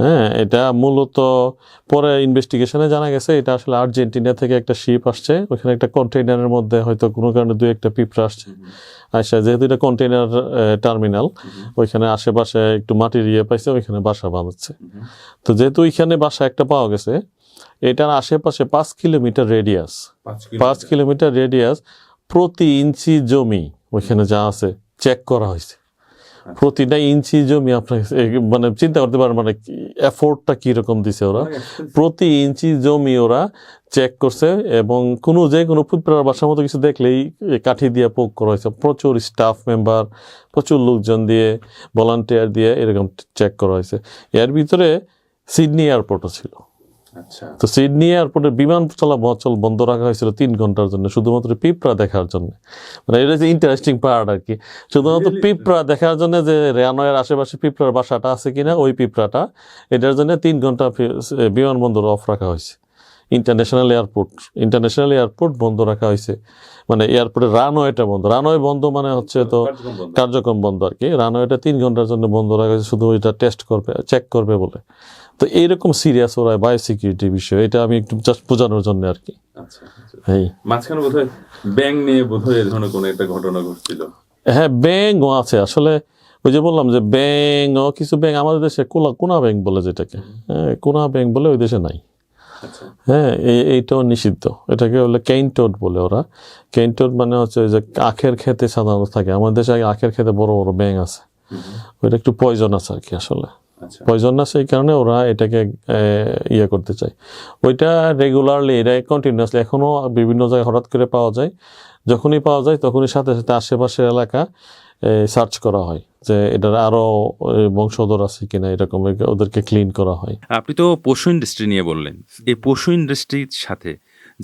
S1: হ্যাঁ এটা মূলত পরে ইনভেস্টিগেশনে জানা গেছে এটা আসলে আর্জেন্টিনা থেকে একটা শিপ আসছে, ওইখানে একটা কন্টেইনারের মধ্যে হয়তো কোনো কারণে 2-1টা পিঁপড়া আসছে। আচ্ছা যেহেতু এটা কন্টেইনার টার্মিনাল, ওইখানে আশেপাশে একটু মাটির ইয়ে পাইছে, ওইখানে বাসা বাঁধাচ্ছে। তো যেহেতু ওইখানে বাসা একটা পাওয়া গেছে, এটার আশেপাশে 5 কিলোমিটার রেডিয়াস, 5 কিলোমিটার রেডিয়াস প্রতি ইঞ্চি জমি ওইখানে যা আছে চেক করা হয়েছে। প্রতিটা ইঞ্চি জমি আপনার মানে চিন্তা করতে পারেন মানে এফোর্টটা কিরকম দিছে ওরা, প্রতি ইঞ্চি জমি ওরা চেক করছে, এবং যে কোনো পিঁপড়ার বাসার মতো কিছু দেখলেই কাঠি দিয়ে পোক করা হয়েছে। প্রচুর স্টাফ মেম্বার, প্রচুর লোকজন দিয়ে, ভলান্টিয়ার দিয়ে এরকম চেক করা হয়েছে। এর ভিতরে সিডনি এয়ারপোর্টও ছিল। তো সিডনি এয়ারপোর্টের বিমান চলাচল বন্ধ রাখা হয়েছিল 3 ঘন্টার জন্য, শুধুমাত্র পিঁপড়া দেখার জন্য। মানে এটা যে ইন্টারেস্টিং পার্ট আর কি, শুধুমাত্র পিঁপড়া দেখার জন্য, যে রানওয়ের আশেপাশে পিঁপড়ার বাসাটা আছে কিনা, ওই পিঁপড়াটা, এটার জন্য 3 ঘন্টা বিমানবন্দর অফ রাখা হয়েছে। ইন্টারন্যাশনাল এয়ারপোর্ট বন্ধ রাখা হয়েছে, মানে এয়ারপোর্টের রানওয়েটা বন্ধ, রানওয়ে বন্ধ মানে হচ্ছে তো কার্যক্রম বন্ধ আর কি, রানওয়েটা 3 ঘন্টার জন্য বন্ধ রাখা হয়েছে, শুধু এটা টেস্ট করবে, চেক করবে বলে। তো এইরকম সিরিয়াস ওরা বায়োসিকিউরিটি বিষয়, এটা আমি একটু জাস্ট বোঝানোর জন্য আর কি। হ্যাঁ,
S2: মাঝখানে বোধহয় ব্যাং নিয়ে বোধহয় এই ধরনের কোনো একটা ঘটনা ঘটছিল।
S1: হ্যাঁ, ব্যাংও আছে আসলে, ওই যে বললাম যে ব্যাংও, কিছু ব্যাংক আমাদের দেশে কোনা ব্যাংক বলে যেটাকে, হ্যাঁ, কোনা ব্যাংক বলে ওই দেশে নাই। হ্যাঁ, এইটাও নিষিদ্ধ, এটাকে বলে কেইন টোড বলে ওরা। কেইন টোড মানে হচ্ছে যে আখের খেতে সাধারণত থাকে, আমাদের দেশে আখের খেতে বড় বড় ব্যাংক আছে, ওইটা একটু পয়জন আছে আর কি, আসলে পয়জন আছে, এই কারণে ওরা এটাকে ইয়ে করতে চায়। ওইটা রেগুলারলি, এটা কন্টিনিউয়াসলি এখনো বিভিন্ন জায়গায় হঠাৎ করে পাওয়া যায়, যখনই পাওয়া যায় তখনই সাথে সাথে আশেপাশের এলাকা সার্চ করা হয় যে এটার আরো বংশধর আছে কিনা, এরকম ওদেরকে ক্লিন করা হয়।
S2: আপনি তো পশু ইন্ডাস্ট্রি নিয়ে বললেন, এই পশু ইন্ডাস্ট্রির সাথে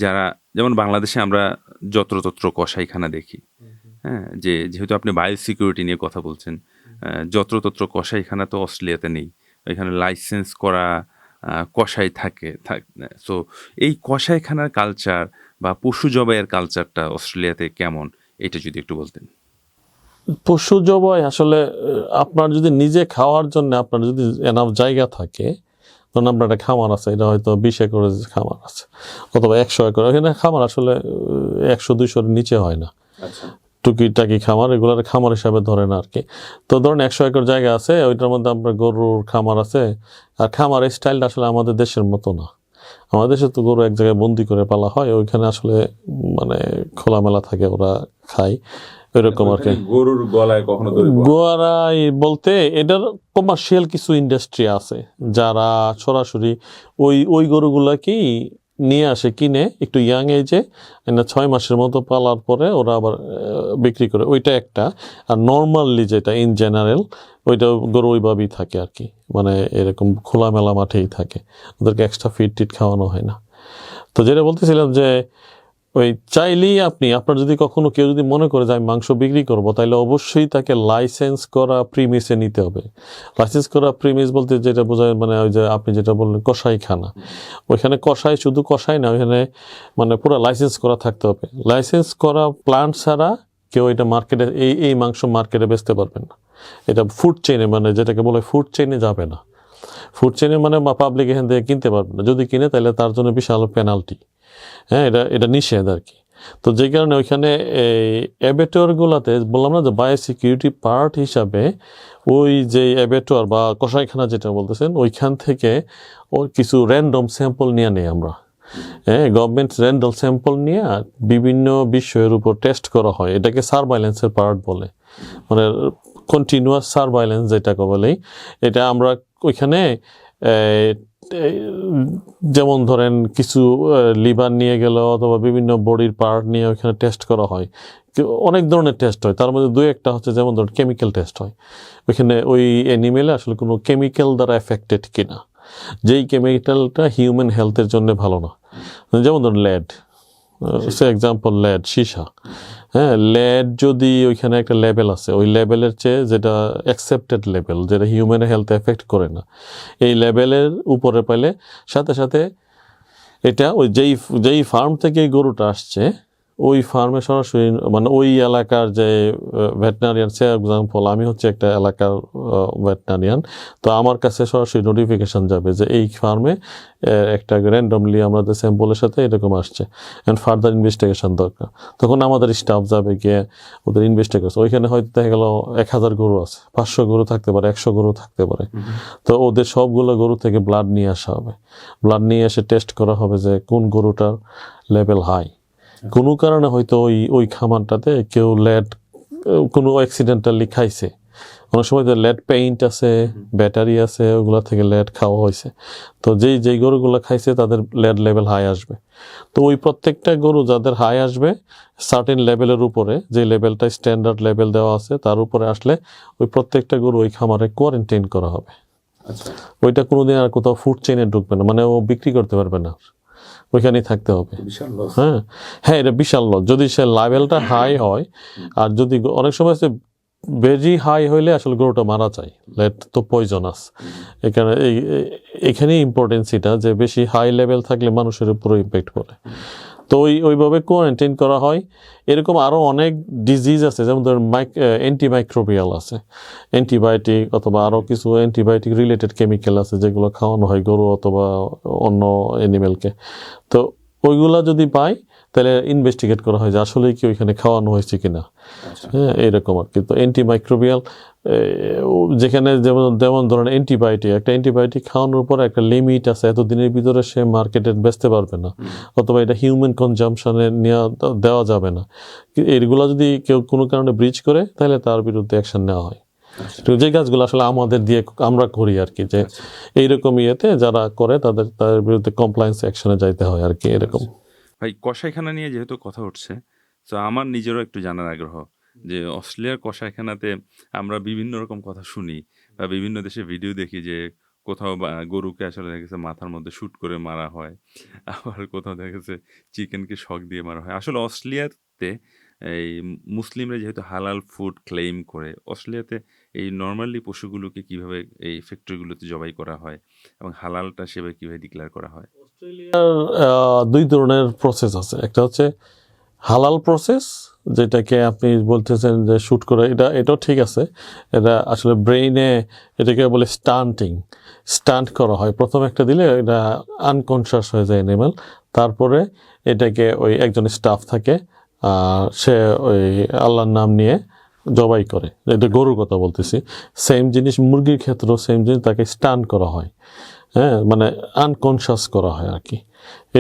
S2: যারা, যেমন বাংলাদেশে আমরা যত্রতত্র কসাইখানা দেখি, হ্যাঁ, যেহেতু আপনি বায়োসিকিউরিটি নিয়ে কথা বলছেন, যত্রতত্র কসাইখানা তো অস্ট্রেলিয়াতে নেই, এখানে লাইসেন্স করা কসাই থাকে। সো এই কসাইখানার কালচার বা পশু জবাইয়ের কালচারটা অস্ট্রেলিয়াতে কেমন, এটা যদি একটু বলতেন।
S1: পশু জবাই আসলে আপনার যদি নিজে খাওয়ার জন্য আপনার যদি এনাফ জায়গা থাকে, ধরুন আপনার একটা খামার আছে, এটা হয়তো 20 একরের খামার আছে অথবা 100 একর, এখানে খামার আসলে 100-200-র নিচে হয় না, টুকিটাকি খামার, এগুলোর খামার হিসাবে ধরে না আর কি। তো ধরুন 100 একর জায়গা আছে, ওইটার মধ্যে আপনার গরুর খামার আছে, আর খামারের স্টাইলটা আসলে আমাদের দেশের মতো না। আমাদের দেশে তো গরু এক জায়গায় বন্দি করে পালা হয়, ওইখানে আসলে মানে খোলামেলা থাকে, ওরা খায় এরকম আর কি।
S2: গরুর গলায় কখনো
S1: গোয়ারাই বলতে এটার কমার্শিয়াল কিছু ইন্ডাস্ট্রি আছে যারা সরাসরি ওই গরুগুলাকেই নিয়ে আসে কিনে একটু ইয়াং এজে, 6 মাসের মতো পালার পরে ওরা আবার বিক্রি করে, ওইটা একটা। আর নর্মালি যেটা ইন জেনারেল, ওইটা গরু ওইভাবেই থাকে আর কি, মানে এরকম খোলামেলা মাঠেই থাকে, ওদেরকে এক্সট্রা ফিড টিট খাওয়ানো হয় না। তো যেটা বলতেছিলাম যে ওই চাইলেই আপনার যদি কখনো কেউ যদি মনে করে যে আমি মাংস বিক্রি করবো, তাহলে অবশ্যই তাকে লাইসেন্স করা প্রিমিসে নিতে হবে। লাইসেন্স করা প্রিমিস বলতে যেটা বোঝায়, মানে ওই যে আপনি যেটা বললেন কসাইখানা, ওইখানে কসাই, শুধু কসাই না, ওইখানে মানে পুরো লাইসেন্স করা থাকতে হবে। লাইসেন্স করা প্লান্ট ছাড়া কেউ এটা মার্কেটে এই মাংস মার্কেটে বেচতে পারবেন না। এটা ফুড চেইনে, মানে যেটাকে বলে ফুড চেইনে যাবে না। ফুড চেইনে মানে পাবলিক এখান থেকে কিনতে পারবে না, যদি কিনে তাহলে তার জন্য বিশাল পেনাল্টি। হ্যাঁ, এটা নিষেধ আর কি। তো যে কারণে ওইখানে এই অ্যাবেটরগুলোতে বললাম না যে বায়োসিকিউরিটি পার্ট হিসাবে ওই যে অ্যাবেটর বা কসাইখানা যেটা বলতেছেন, ওইখান থেকে ওর কিছু র্যান্ডম স্যাম্পল নিয়ে নেই আমরা। হ্যাঁ, গভর্নমেন্ট র্যান্ডম স্যাম্পল নিয়ে বিভিন্ন বিষয়ের উপর টেস্ট করা হয়, এটাকে সার্ভাইলেন্সের পার্ট বলে, মানে কন্টিনিউয়াস সার্ভাইলেন্স যেটাকে বলেই। এটা আমরা ওইখানে যেমন ধরেন কিছু লিভার নিয়ে গেল অথবা বিভিন্ন বডির পার্ট নিয়ে ওইখানে টেস্ট করা হয়, অনেক ধরনের টেস্ট হয়, তার মধ্যে 2-1টা হচ্ছে যেমন ধরেন কেমিক্যাল টেস্ট হয়, ওইখানে ওই অ্যানিমেলে আসলে কোনো কেমিক্যাল দ্বারা এফেক্টেড কিনা, যেই কেমিক্যালটা হিউম্যান হেলথের জন্য ভালো না। যেমন ধরুন লেড, সে এক্সাম্পল লেড, সীসা। হ্যাঁ, লেড যদি ওইখানে একটা লেভেল আছে, ওই লেভেলের চেয়ে যেটা অ্যাকসেপ্টেড লেভেল, যেটা হিউম্যান হেলথ এফেক্ট করে না, এই লেভেলের উপরে পাইলে সাথে সাথে এটা ওই যেই ফার্ম থেকে এই গরুটা আসছে, ওই ফার্মে সরাসরি, মানে ওই এলাকার যে ভেটেনারিয়ান, সে এক্সাম্পল আমি হচ্ছে একটা এলাকার ভেটেনারিয়ান, তো আমার কাছে সরাসরি নোটিফিকেশান যাবে যে এই ফার্মে একটা র্যান্ডমলি আমাদের স্যাম্পলের সাথে এরকম আসছে, অ্যান্ড ফার্দার ইনভেস্টিগেশন দরকার। তখন আমাদের স্টাফ যাবে গিয়ে ওদের ইনভেস্টিগেশন, ওইখানে হয়তো দেখা গেল 1000 গরু আছে, 500 গরু থাকতে পারে, 100 গরু থাকতে পারে। তো ওদের সবগুলো গরু থেকে ব্লাড নিয়ে আসা হবে, ব্লাড নিয়ে এসে টেস্ট করা হবে যে কোন গরুটার লেভেল হাই। কোনো কারণে হয়তো ওই খামারটাতে কেউ লেড কোনো অ্যাক্সিডেন্টালি খাইছে, অনেক সময় তো লেড পেইন্ট আছে, ব্যাটারি আছে, ওগুলো থেকে লেড খাওয়া হয়েছে। তো যেই গরুগুলো খাইছে তাদের লেড লেভেল হাই আসবে। তো ওই প্রত্যেকটা গরু যাদের হাই আসবে সার্টেন লেভেলের উপরে, যে লেভেলটা স্ট্যান্ডার্ড লেভেল দেওয়া আছে তার উপরে আসলে ওই প্রত্যেকটা গরু ওই খামারে কোয়ারেন্টাইন করা হবে। ওইটা কোনোদিন আর কোথাও ফুড চেইনে ঢুকবে না, মানে ও বিক্রি করতে পারবে না, ওইখানেই থাকতে হবে। হ্যাঁ, এটা বিশাল লস যদি সে লেভেলটা হাই হয়। আর যদি অনেক সময় বেশি হাই হইলে আসলে গরুটা মারা যায়, লেট তো পয়জনাস। এখানে ইম্পর্টেন্স এটা যে বেশি হাই লেভেল থাকলে মানুষের উপরে ইম্প্যাক্ট পড়ে। তো ওইভাবে কোয়ারেন্টাইন করা হয়। এরকম আরও অনেক ডিজিজ আছে, যেমন ধরুন অ্যান্টিমাইক্রোবিয়াল আছে, অ্যান্টিবায়োটিক অথবা আরও কিছু অ্যান্টিবায়োটিক রিলেটেড কেমিক্যাল আছে যেগুলো খাওয়ানো হয় গরু অথবা অন্য অ্যানিমেলকে। তো ওইগুলা যদি পাই তাহলে ইনভেস্টিগেট করা হয় যে আসলে কি ওইখানে খাওয়ানো হয়েছে কিনা। হ্যাঁ, এইরকম আর কি। তো অ্যান্টিমাইক্রোবিয়াল যেখানে যেমন ধরেন একটা অ্যান্টিবায়োটিক খাওয়ানোর পর একটা লিমিট আছে, এতদিনের ভিতরে সে মার্কেটে বেচতে পারবে না, অথবা এটা হিউম্যান কনজাম্পশনে দেওয়া যাবে না। এগুলো যদি কেউ কোনো কারণে ব্রিচ করে তাহলে তার বিরুদ্ধে অ্যাকশন নেওয়া হয়। তো যে কাজগুলো আসলে আমাদের দিয়ে আমরা করি আর কি, যে এইরকম ইয়েতে যারা করে তাদের বিরুদ্ধে কমপ্লায়েন্স অ্যাকশনে যাইতে হয় আর কি, এরকম।
S2: ভাই, কসাইখানা নিয়ে যেহেতু কথা উঠছে, তো আমার নিজেরও একটু জানার আগ্রহ যে অস্ট্রেলিয়ার কসাইখানাতে আমরা বিভিন্ন রকম কথা শুনি বা বিভিন্ন দেশে ভিডিও দেখি যে কোথাও গরুকে আসলে দেখা গেছে মাথার মধ্যে শুট করে মারা হয়, আবার কোথাও দেখা গেছে চিকেনকে শক দিয়ে মারা হয়। আসলে অস্ট্রেলিয়াতে এই মুসলিমরা যেহেতু হালাল ফুড ক্লেম করে, অস্ট্রেলিয়াতে এই নর্মালি পশুগুলোকে কিভাবে এই ফ্যাক্টরিগুলোতে জবাই করা হয় এবং হালালটা সেভাবে কিভাবে ডিক্লেয়ার করা হয়?
S1: অস্ট্রেলিয়ার দুই ধরনের প্রসেস আছে। একটা হচ্ছে হালাল প্রসেস, যেটাকে আপনি বলতেছেন যে শ্যুট করে, এটাও ঠিক আছে। এটা আসলে ব্রেইনে এটাকে বলে স্টান্ট করা হয়। প্রথম একটা দিলে এটা আনকনশাস হয়ে যায় অ্যানিমাল, তারপরে এটাকে ওই একজন স্টাফ থাকে, সে ওই আল্লাহর নাম নিয়ে জবাই করে। এটা গরুর কথা বলতেছি। সেম জিনিস মুরগির ক্ষেত্রেও সেম জিনিস, তাকে স্টান করা হয়, হ্যাঁ, মানে আনকনশাস করা হয় আর কি।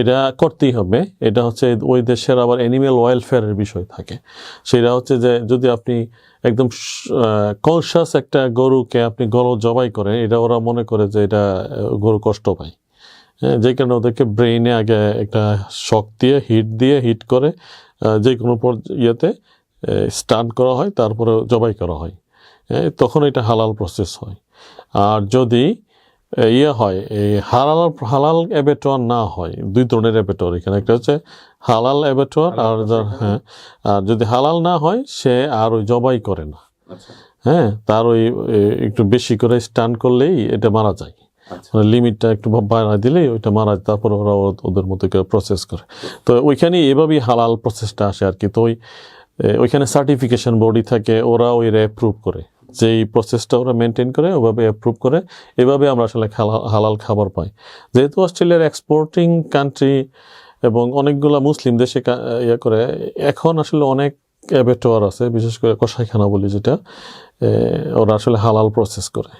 S1: এটা করতেই হবে। এটা হচ্ছে ওই দেশের আবার অ্যানিমেল ওয়েলফেয়ারের বিষয় থাকে। সেটা হচ্ছে যে যদি আপনি একদম কনশাস একটা গরুকে আপনি গরু জবাই করেন, এটা ওরা মনে করে যে এটা গরু কষ্ট পায়। হ্যাঁ, যে কারণে ওদেরকে ব্রেইনে আগে একটা শক দিয়ে হিট করে যে কোনো ইয়েতে স্টান করা হয়, তারপরে জবাই করা হয়। তখন এটা হালাল প্রসেস হয়। আর যদি হয়, এই হালাল অ্যাবেটোয়ার না হয়, দুই ধরনের অ্যাবেটোয়ার এখানে। একটা হচ্ছে হালাল অ্যাবেটোয়ার, আর যদি হালাল না হয় সে আর ওই জবাই করে না। হ্যাঁ, তার ওই একটু বেশি করে স্টান করলেই এটা মারা যায়, মানে লিমিটটা একটু বাড়ায় দিলেই ওইটা মারা যায়। তারপর ওরা ওদের মতো করে প্রসেস করে। তো ওইখানে এভাবেই হালাল প্রসেসটা আসে আর কি। তো ওইখানে সার্টিফিকেশন বডি থাকে, ওরা ওইরা অ্যাপ্রুভ করে, যেই প্রসেসটা ওরা মেনটেন করে ওভাবে অ্যাপ্রুভ করে। এভাবে আমরা আসলে হালাল খাবার পাই। যেহেতু অস্ট্রেলিয়ার এক্সপোর্টিং কান্ট্রি এবং অনেকগুলো মুসলিম দেশে করে, এখন আসলে অনেক অ্যাবেটোয়ার আছে, বিশেষ করে কসাইখানা বলি যেটা, ওরা আসলে হালাল প্রসেস করে।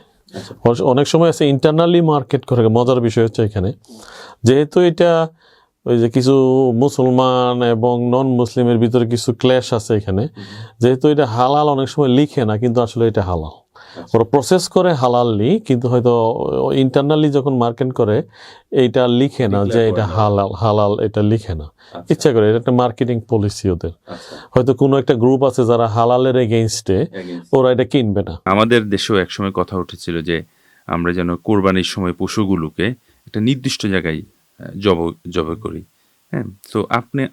S1: অনেক সময় আছে ইন্টারনালি মার্কেট করে। মজার বিষয় হচ্ছে এখানে, যেহেতু এটা ওই যে কিছু মুসলমান এবং নন মুসলিমের ভিতরে কিছু ক্ল্যাশ আছে এখানে, যেহেতু এটা হালাল অনেক সময় লিখে না, কিন্তু আসলে এটা হালাল। ওরা প্রসেস করে হালালি, কিন্তু হয়তো ইন্টারনালি যখন মার্কেট করে এইটা লিখে না যে এটা হালাল এটা লিখে না, ইচ্ছা করে। এটা একটা মার্কেটিং পলিসি ওদের। হয়তো কোনো একটা গ্রুপ আছে যারা হালালের এগেইনস্টে, ওরা এটা কিনবে না।
S2: আমাদের দেশেও একসময় কথা উঠেছিল যে আমরা যেন কোরবানির সময় পশুগুলোকে একটা নির্দিষ্ট জায়গায় জবাই করি। হ্যাঁ, তো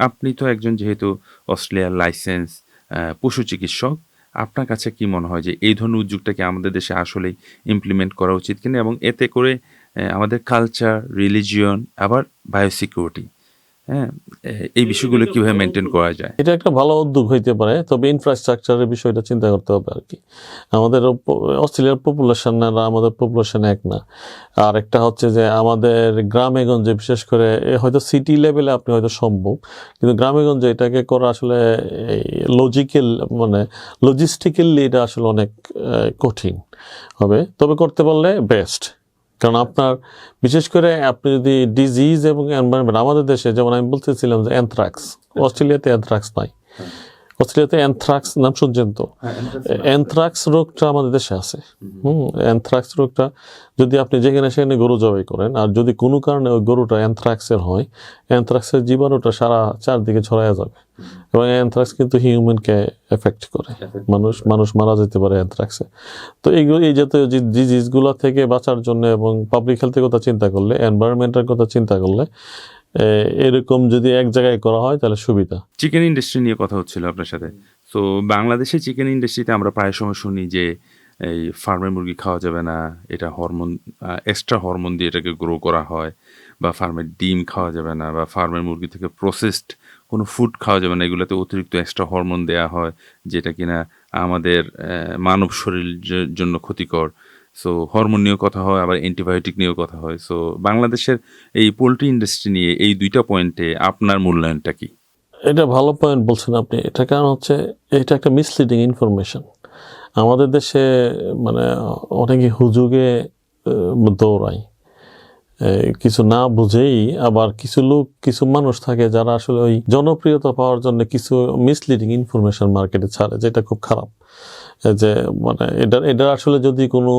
S2: আপনি তো একজন যেহেতু অস্ট্রেলিয়ার লাইসেন্স পশু চিকিৎসক, আপনার কাছে কি মনে হয় যে এই ধরনের উদ্যোগটাকে আমাদের দেশে আসলেই ইমপ্লিমেন্ট করা উচিত কিনা, এবং এতে করে আমাদের কালচার, রিলিজিয়ন, আবার বায়োসিকিউরিটি, হ্যাঁ, এই বিষয়গুলো কিভাবে মেনটেন করা যায়?
S1: এটা একটা ভালো উদ্যোগ হইতে পারে, তবে ইনফ্রাস্ট্রাকচারের বিষয়টা চিন্তা করতে হবে আর কি। আমাদের অস্ট্রেলিয়ার পপুলেশন আর আমাদের পপুলেশন এক না। আর একটা হচ্ছে যে আমাদের গ্রামে গঞ্জে, বিশেষ করে হয়তো সিটি লেভেলে আপনি হয়তো সম্ভব, কিন্তু গ্রামে গঞ্জে এটাকে করা আসলে লজিস্টিক্যালি এটা আসলে অনেক কঠিন হবে। তবে করতে পারলে বেস্ট। কারণ আপনার বিশেষ করে আপনি যদি ডিজিজ এবং এনভায়রনমেন্ট, আমাদের দেশে যেমন আমি বলতেছিলাম যে অ্যানথ্রাক্স, অস্ট্রেলিয়াতে অ্যানথ্রাক্স নাই। অস্ট্রেলিয়াতে অ্যানথ্রাক্স নাম শুনছেন তো? অ্যানথ্রাক্স রোগটা আমাদের দেশে আছে। অ্যানথ্রাক্স রোগটা যদি আপনি যেখানে সেখানে গরু জবাই করেন, আর যদি কোনো কারণে ওই গরুটা অ্যানথ্রাক্সের হয়, অ্যানথ্রাক্সের জীবাণুটা সারা চারদিকে ছড়াইয়া যাবে, এবং অ্যানথ্রাক্স কিন্তু হিউম্যানকে এফেক্ট করে। মানুষ মারা যেতে পারে অ্যানথ্রাক্সে। তো এই জাতীয় ডিজিজগুলো থেকে বাঁচার জন্য এবং পাবলিক হেলথের কথা চিন্তা করলে, এনভায়রনমেন্টের কথা চিন্তা করলে, এরকম যদি এক জায়গায় করা হয় তাহলে সুবিধা।
S2: চিকেন ইন্ডাস্ট্রি নিয়ে কথা হচ্ছিল আপনার সাথে। তো তো বাংলাদেশে চিকেন ইন্ডাস্ট্রিতে আমরা প্রায় সময় শুনি যে এই ফার্মের মুরগি খাওয়া যাবে না, এটা হরমোন, এক্সট্রা হরমোন দিয়ে এটাকে গ্রো করা হয়, বা ফার্মের ডিম খাওয়া যাবে না, বা ফার্মের মুরগি থেকে প্রসেসড কোনো ফুড খাওয়া যাবে না, এগুলোতে অতিরিক্ত এক্সট্রা হরমোন দেওয়া হয় যেটা কিনা আমাদের মানব শরীরের জন্য ক্ষতিকর। সো হরমোন নিয়েও কথা হয়, আবার অ্যান্টিবায়োটিক নিয়েও কথা হয়। সো বাংলাদেশের এই পোলট্রি ইন্ডাস্ট্রি নিয়ে এই দুইটা পয়েন্টে আপনার মূল্যায়নটা কি?
S1: এটা ভালো পয়েন্ট বলছেন আপনি। এটা কারণ হচ্ছে এটা একটা মিসলিডিং ইনফরমেশন। আমাদের দেশে মানে অনেকে হুজুগে দৌড়ায়, কিছু না বুঝেই। আবার কিছু মানুষ থাকে যারা আসলে ওই জনপ্রিয়তা পাওয়ার জন্য কিছু মিসলিডিং ইনফরমেশন মার্কেটে ছাড়ে, যেটা খুব খারাপ। যে মানে এটা আসলে যদি কোনো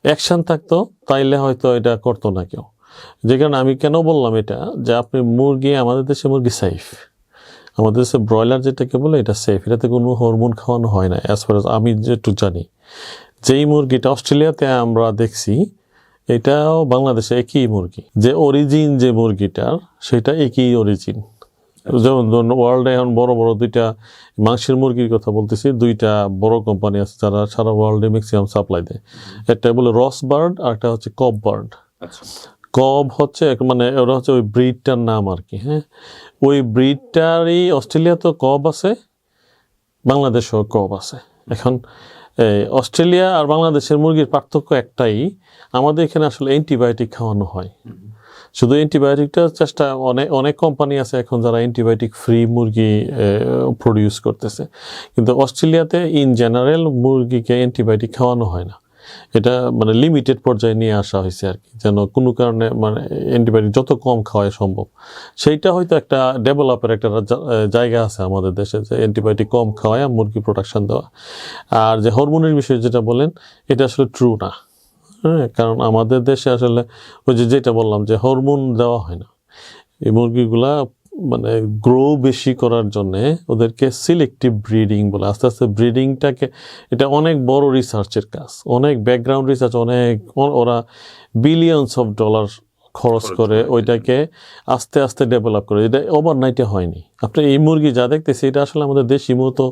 S1: অ্যাকশন থাকতো তাইলে হয়তো এটা করতো না কেউ। যে কারণে আমি কেন বললাম এটা, যে আপনি মুরগি, আমাদের দেশে মুরগি সেফ। আমাদের দেশে ব্রয়লার যেটাকে বলে এটা সেফ, এটাতে কোনো হরমোন খাওয়ানো হয় না অ্যাজ ফার এজ আমি যেটুকু জানি। যেই মুরগিটা অস্ট্রেলিয়াতে আমরা দেখছি এটাও বাংলাদেশে একই মুরগি, যে অরিজিন যে মুরগিটার সেটা একই অরিজিন। যেমন ওয়ার্ল্ডে এখন বড় বড় দুইটা মাংসের মুরগির কথা বলতেছি, দুইটা বড় কোম্পানি আছে যারা সারা ওয়ার্ল্ডে ম্যাক্সিমাম সাপ্লাই দেয়। একটা বলে রস বার্ড আর একটা হচ্ছে কব বার্ড। কব হচ্ছে মানে ওরা হচ্ছে ওই ব্রিডটার নাম আর কি। হ্যাঁ, ওই ব্রিডটারই অস্ট্রেলিয়াতেও কব আছে, বাংলাদেশেও কব আছে। এখন অস্ট্রেলিয়া আর বাংলাদেশের মুরগির পার্থক্য একটাই, আমাদের এখানে আসলে অ্যান্টিবায়োটিক খাওয়ানো হয়। শুধু অ্যান্টিবায়োটিকটা চেষ্টা, অনেক কোম্পানি আছে এখন যারা অ্যান্টিবায়োটিক ফ্রি মুরগি প্রডিউস করতেছে, কিন্তু অস্ট্রেলিয়াতে ইন জেনারেল মুরগিকে অ্যান্টিবায়োটিক খাওয়ানো হয় না। এটা মানে লিমিটেড পর্যায়ে নিয়ে আসা হয়েছে আর কি, যেন কোনো কারণে মানে অ্যান্টিবায়োটিক যত কম খাওয়াই সম্ভব। সেইটা হয়তো একটা ডেভেলপের একটা জায়গা আছে আমাদের দেশে, যে অ্যান্টিবায়োটিক কম খাওয়ায় মুরগি প্রোডাকশন দেওয়া। আর যে হরমোনের বিষয়ে যেটা বলেন, এটা আসলে ট্রু না। হ্যাঁ, কারণ আমাদের দেশে আসলে ওই যেটা বললাম যে হরমোন দেওয়া হয় না। এই মুরগিগুলা মানে গ্রো বেশি করার জন্যে ওদেরকে সিলেক্টিভ ব্রিডিং বলে, আস্তে আস্তে ব্রিডিংটাকে, এটা অনেক বড় রিসার্চের কাজ, অনেক ব্যাকগ্রাউন্ড রিসার্চ, ওরা বিলিয়নস অফ ডলার খরচ করে ওইটাকে আস্তে আস্তে ডেভেলপ করে। এটা ওভারনাইটে হয়নি। আপনি এই মুরগি যা দেখতেছি এটা আসলে আমাদের দেশি মতো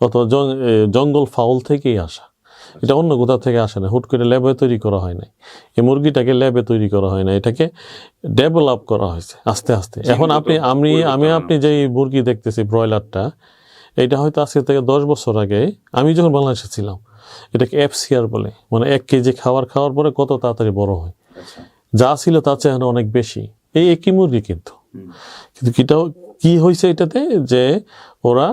S1: অথবা জঙ্গল ফাউল থেকেই আসা, এটা অন্য কোথাও থেকে আসে না, হুট করে ল্যাবে তৈরি করা হয় নাই। এই মুরগিটাকে ল্যাবে তৈরি করা হয় না, এটাকে ডেভেলপ করা হয়েছে আস্তে আস্তে। এখন আপনি যে মুরগি দেখতেছি ব্রয়লারটা, এটা হয়তো আজকে থেকে 10 বছর আগে আমি যখন বাংলাদেশে ছিলাম, এটাকে FCR বলে, মানে 1 কেজি খাওয়ার পরে কত তাড়াতাড়ি বড় হয়। যা ছিল তার চেয়ে এখন অনেক বেশি। এই একই মুরগি কিন্তু কি হয়েছে এটাতে, যে ওরা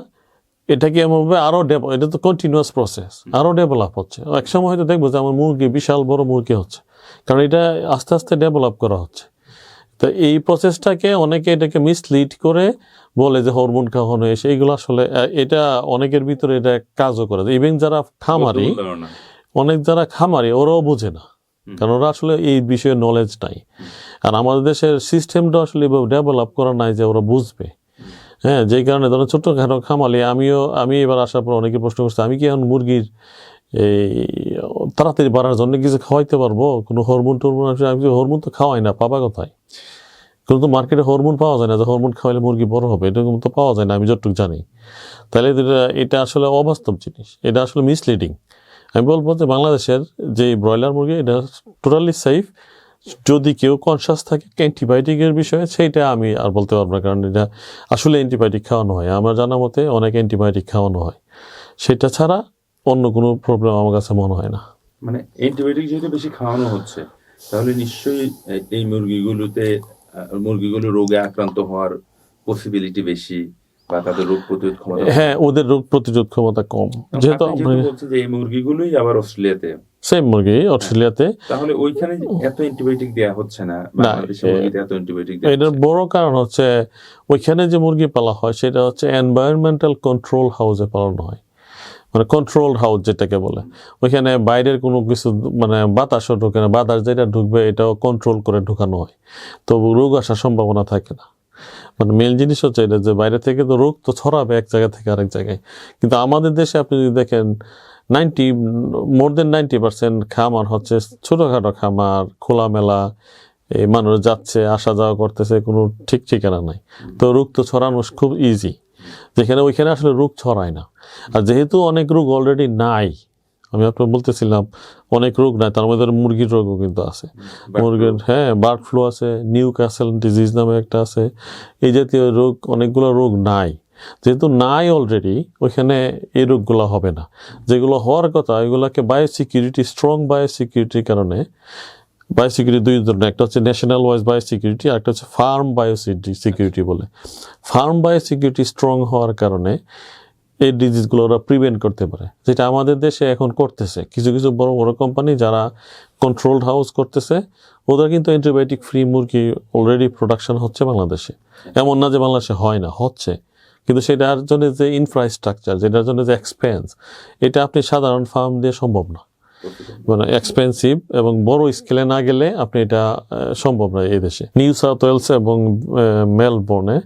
S1: এটাকে এমনভাবে আরও এটা তো কন্টিনিউয়াস প্রসেস, আরও ডেভেলপ হচ্ছে। এক সময় হয়তো দেখবো যে আমার মুরগি বিশাল বড় মুরগি হচ্ছে, কারণ এটা আস্তে আস্তে ডেভেলপ করা হচ্ছে। তো এই প্রসেসটাকে অনেকে এটাকে মিসলিড করে বলে যে হরমোন খাওয়ানো এসে, এইগুলো আসলে এটা অনেকের ভিতরে এটা কাজও করে। ইভেন যারা খামারি ওরাও বোঝে না, কারণ ওরা আসলে এই বিষয়ে নলেজ নাই। আর আমাদের দেশের সিস্টেমটা আসলে ডেভেলপ করা নাই যে ওরা বুঝবে। হ্যাঁ, যেই কারণে ধরো ছোটখাটো খামালি, আমি এবার আসার পর অনেকে প্রশ্ন করছে, আমি কি এখন মুরগির এই তাড়াতাড়ি বাড়ার জন্য কিছু খাওয়াইতে পারবো? কোনো হরমোন টরমোন? আমি হরমোন তো খাওয়াই না, পাবা কোথায়? কিন্তু মার্কেটে হরমোন পাওয়া যায় না যে হরমোন খাওয়াইলে মুরগি বড় হবে, এটা তো পাওয়া যায় না আমি যতটুকু জানি। তাহলে এটা আসলে অবাস্তব জিনিস, এটা আসলে মিসলিডিং। আমি বলবো যে বাংলাদেশের যে ব্রয়লার মুরগি এটা টোটালি সেফ, যদি কেউ কনসাস থাকে অ্যান্টিবায়োটিকের বিষয়ে, সেইটা আমি আর বলতে পারবো না, কারণ এটা আসলে অ্যান্টিবায়োটিক খাওয়ানো হয়। আমার জানা মতে অনেক অ্যান্টিবায়োটিক খাওয়ানো হয়, সেটা ছাড়া অন্য কোনো প্রবলেম আমার কাছে মনে হয় না।
S2: মানে অ্যান্টিবায়োটিক যেহেতু বেশি খাওয়ানো হচ্ছে, তাহলে নিশ্চয়ই এই মুরগিগুলো রোগে আক্রান্ত হওয়ার পসিবিলিটি বেশি, বা তাদের রোগ প্রতিরোধ ক্ষমতা।
S1: হ্যাঁ, ওদের রোগ প্রতিরোধ ক্ষমতা কম। যেহেতু
S2: বলছে যে এই মুরগিগুলোই আবার অস্ট্রেলিয়াতে
S1: সেম মুরগি অস্ট্রেলিয়াতে,
S2: তাহলে ওইখানে এত অ্যান্টিবায়োটিক দেওয়া হচ্ছে না, বাংলাদেশে মুরগিতে এত অ্যান্টিবায়োটিক দেওয়া।
S1: এটার বড় কারণ হচ্ছে ওইখানে যে মুরগি পালা হয় সেটা হচ্ছে এনভায়রনমেন্টাল কন্ট্রোল হাউসে পালানো হয়, মানে কন্ট্রোল হাউস যেটাকে বলে। ওইখানে বাইরের কোনো কিছু মানে বাতাসও ঢুকে না, বাতাস যেটা ঢুকবে এটাও কন্ট্রোল করে ঢুকানো হয়, তো রোগ আসার সম্ভাবনা থাকে না। মানে মেন জিনিস হচ্ছে এটা যে বাইরে থেকে তো রোগ তো ছড়াবে এক জায়গা থেকে আরেক জায়গায়। কিন্তু আমাদের দেশে আপনি যদি দেখেন মোর দেন 90% খামার হচ্ছে ছোটোখাটো খামার, খোলামেলা, এই মানুষ যাচ্ছে আসা যাওয়া করতেছে, কোনো ঠিক ঠিকানা নাই, তো রোগ তো ছড়ানো খুব ইজি। যেখানে ওইখানে আসলে রোগ ছড়ায় না। আর যেহেতু অনেক রোগ অলরেডি নাই, আমি আপনার বলতেছিলাম অনেক রোগ নাই, তার মধ্যে মুরগির রোগও কিন্তু আছে। মুরগির বার্ড ফ্লু আছে, নিউ ক্যাসেল ডিজিজ নামে একটা আছে, এই জাতীয় রোগ অনেকগুলো রোগ নাই। যেহেতু নাই অলরেডি, ওইখানে এই রোগগুলো হবে না। যেগুলো হওয়ার কথা এগুলোকে বায়োসিকিউরিটি, স্ট্রং বায়োসিকিউরিটির কারণে, বায়োসিকিউরিটি দুই ধরনের, একটা হচ্ছে ন্যাশনাল ওয়াইজ বায়োসিকিউরিটি, আর একটা হচ্ছে ফার্ম বায়োসিকিউরিটি বলে। ফার্ম বায়োসিকিউরিটি স্ট্রং হওয়ার কারণে এই ডিজিজগুলো ওরা প্রিভেন্ট করতে পারে, যেটা আমাদের দেশে এখন করতেছে। কিছু কিছু বড় বড় কোম্পানি যারা কন্ট্রোলড হাউস করতেছে, ওদের কিন্তু অ্যান্টিবায়োটিক ফ্রি মুরগি অলরেডি প্রোডাকশন হচ্ছে বাংলাদেশে। এমন না যে বাংলাদেশে হয় না, হচ্ছে, কিন্তু সেটার জন্য যে ইনফ্রাস্ট্রাকচার, যেটার জন্য যে এক্সপেন্স, এটা আপনি সাধারণ ফার্ম দিয়ে সম্ভব না। মানে এক্সপেন্সিভ এবং বড় স্কেলে না গেলে আপনি এটা সম্ভব না এই দেশে। নিউ সাউথ ওয়েলস এবং মেলবোর্নে,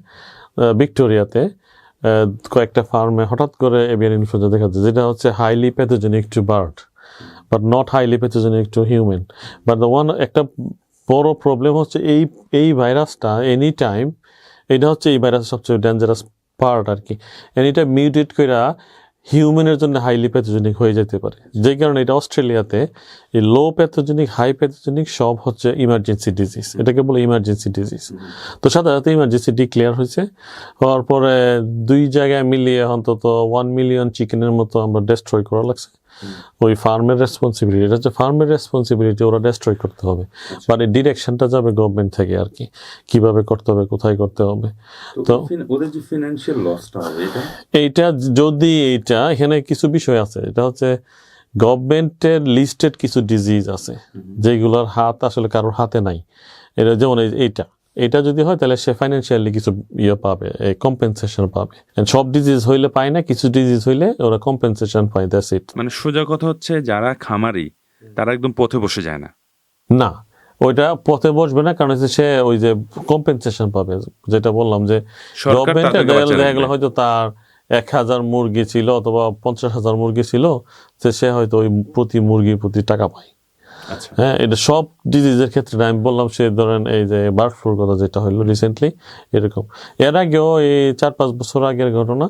S1: ভিক্টোরিয়াতে কয়েকটা ফার্মে হঠাৎ করে এভিয়ান ইনফ্লুয়েঞ্জা দেখা যায়, যেটা হচ্ছে highly pathogenic to bird but not highly pathogenic to human. But the one, একটা বড় প্রবলেম হচ্ছে এই ভাইরাসটা এনি টাইম, এটা হচ্ছে এই ভাইরাসের সবচেয়ে ডেঞ্জারাস পার্ট আর কি, এনি টাইম মিউটেট করে হিউম্যানের জন্য হাইলি প্যাথোজেনিক হয়ে যেতে পারে। যে কারণে এটা অস্ট্রেলিয়াতে এই লো প্যাথোজেনিক, হাই প্যাথোজেনিক সব হচ্ছে ইমার্জেন্সি ডিজিজ, এটাকে বলে ইমার্জেন্সি ডিজিজ। তো সাধারণত ইমার্জেন্সি ডিক্লেয়ার হয়েছে, হওয়ার পরে 2 জায়গায় মিলিয়ে অন্তত 1 মিলিয়ন চিকেনের মতো আমরা ডেস্ট্রয় করা লাগছে। ওই ফার্মের রেসপন্সিবিলিটি, এটা হচ্ছে ফার্মের রেসপন্সিবিলিটি, ওরা ডেস্ট্রয় করতে হবে। মানে ডিরেকশনটা যাবে গভর্নমেন্ট থেকে আর কি, কিভাবে করতে হবে, কোথায় করতে হবে। তো
S2: ওদের যে ফিনান্সিয়াল লসটা হবে
S1: এইটা যদি, এইটা এখানে কিছু বিষয় আছে, এটা হচ্ছে গভর্নমেন্টের লিস্টেড কিছু ডিজিজ আছে যেগুলোর হাত আসলে কারোর হাতে নাই। এটা যেমন এটা যদি হয় তাহলে সে ফাইন্যান্সিয়ালি কিছু পাবে, কম্পেনসেশন পাবে। সব ডিজিজ হইলে পায় না, কিছু ডিজিজ হইলে ওরা কম্পেনসেশন পায়, দ্যাটস ইট।
S2: মানে সোজা কথা হচ্ছে যারা খামারি তারা একদম পথে বসে যায় না।
S1: না, ওইটা পথে বসবে না, কারণ হচ্ছে সে ওই যে কম্পেনসেশন পাবে, যেটা বললাম যে গভর্নমেন্টের দেখা গেলো হয়তো তার 1000 মুরগি ছিল অথবা 50,000 মুরগি ছিল, সে হয়তো ওই প্রতি মুরগির প্রতি টাকা পায়। হ্যাঁ, এটা সব ডিজিজের ক্ষেত্রে আমি বললাম। সে ধরেন এই যে বার্ড ফ্লুর কথা যেটা হইলো রিসেন্টলি, এরকম এর আগেও এই 4-5 বছর আগের ঘটনা,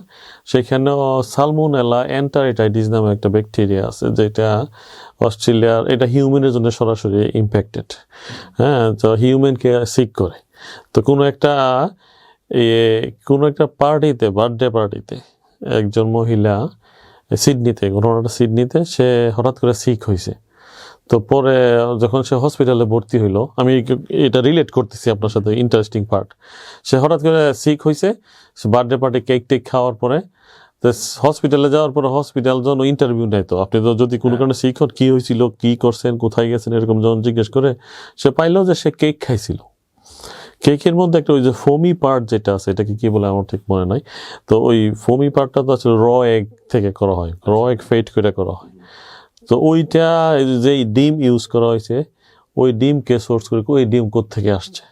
S1: সেখানেও সালমোনেলা এন্টারিটাইটিস নামে একটা ব্যাকটেরিয়া আছে, যেটা অস্ট্রেলিয়ার, এটা হিউম্যানের জন্য সরাসরি ইম্প্যাক্টেড। হ্যাঁ, তো হিউম্যানকে সিক করে। তো কোনো একটা পার্টিতে, বার্থডে পার্টিতে একজন মহিলা সিডনিতে সে হঠাৎ করে সিক হয়েছে। তো পরে যখন সে হসপিটালে ভর্তি হইলো, আমি এটা রিলেট করতেছি আপনার সাথে, ইন্টারেস্টিং পার্ট। সে হঠাৎ করে সিক হয়েছে, বার্থডে পার্টি কেক টেক খাওয়ার পরে হসপিটালে যাওয়ার পরে হসপিটাল যখন ইন্টারভিউ নেয়, তো আপনি তো যদি কোনো কারণে সিক হন, কী হয়েছিল, কী করছেন, কোথায় গেছেন, এরকম যখন জিজ্ঞেস করে, সে পাইলো যে সে কেক খাইছিল। কেকের মধ্যে একটা ওই যে ফোমি পার্ট যেটা আছে, এটাকে কি বলে আমার ঠিক মনে নাই। তো ওই ফোমি পার্টটা তো আসলে র এগ থেকে করা হয়, র এগ ফেট করে করা হয়। তো ওইটা যে ডিম ইউজ করা হয়েছে, ওই ডিমকে সোর্স করে, ওই ডিম কোত্থেকে আসছে,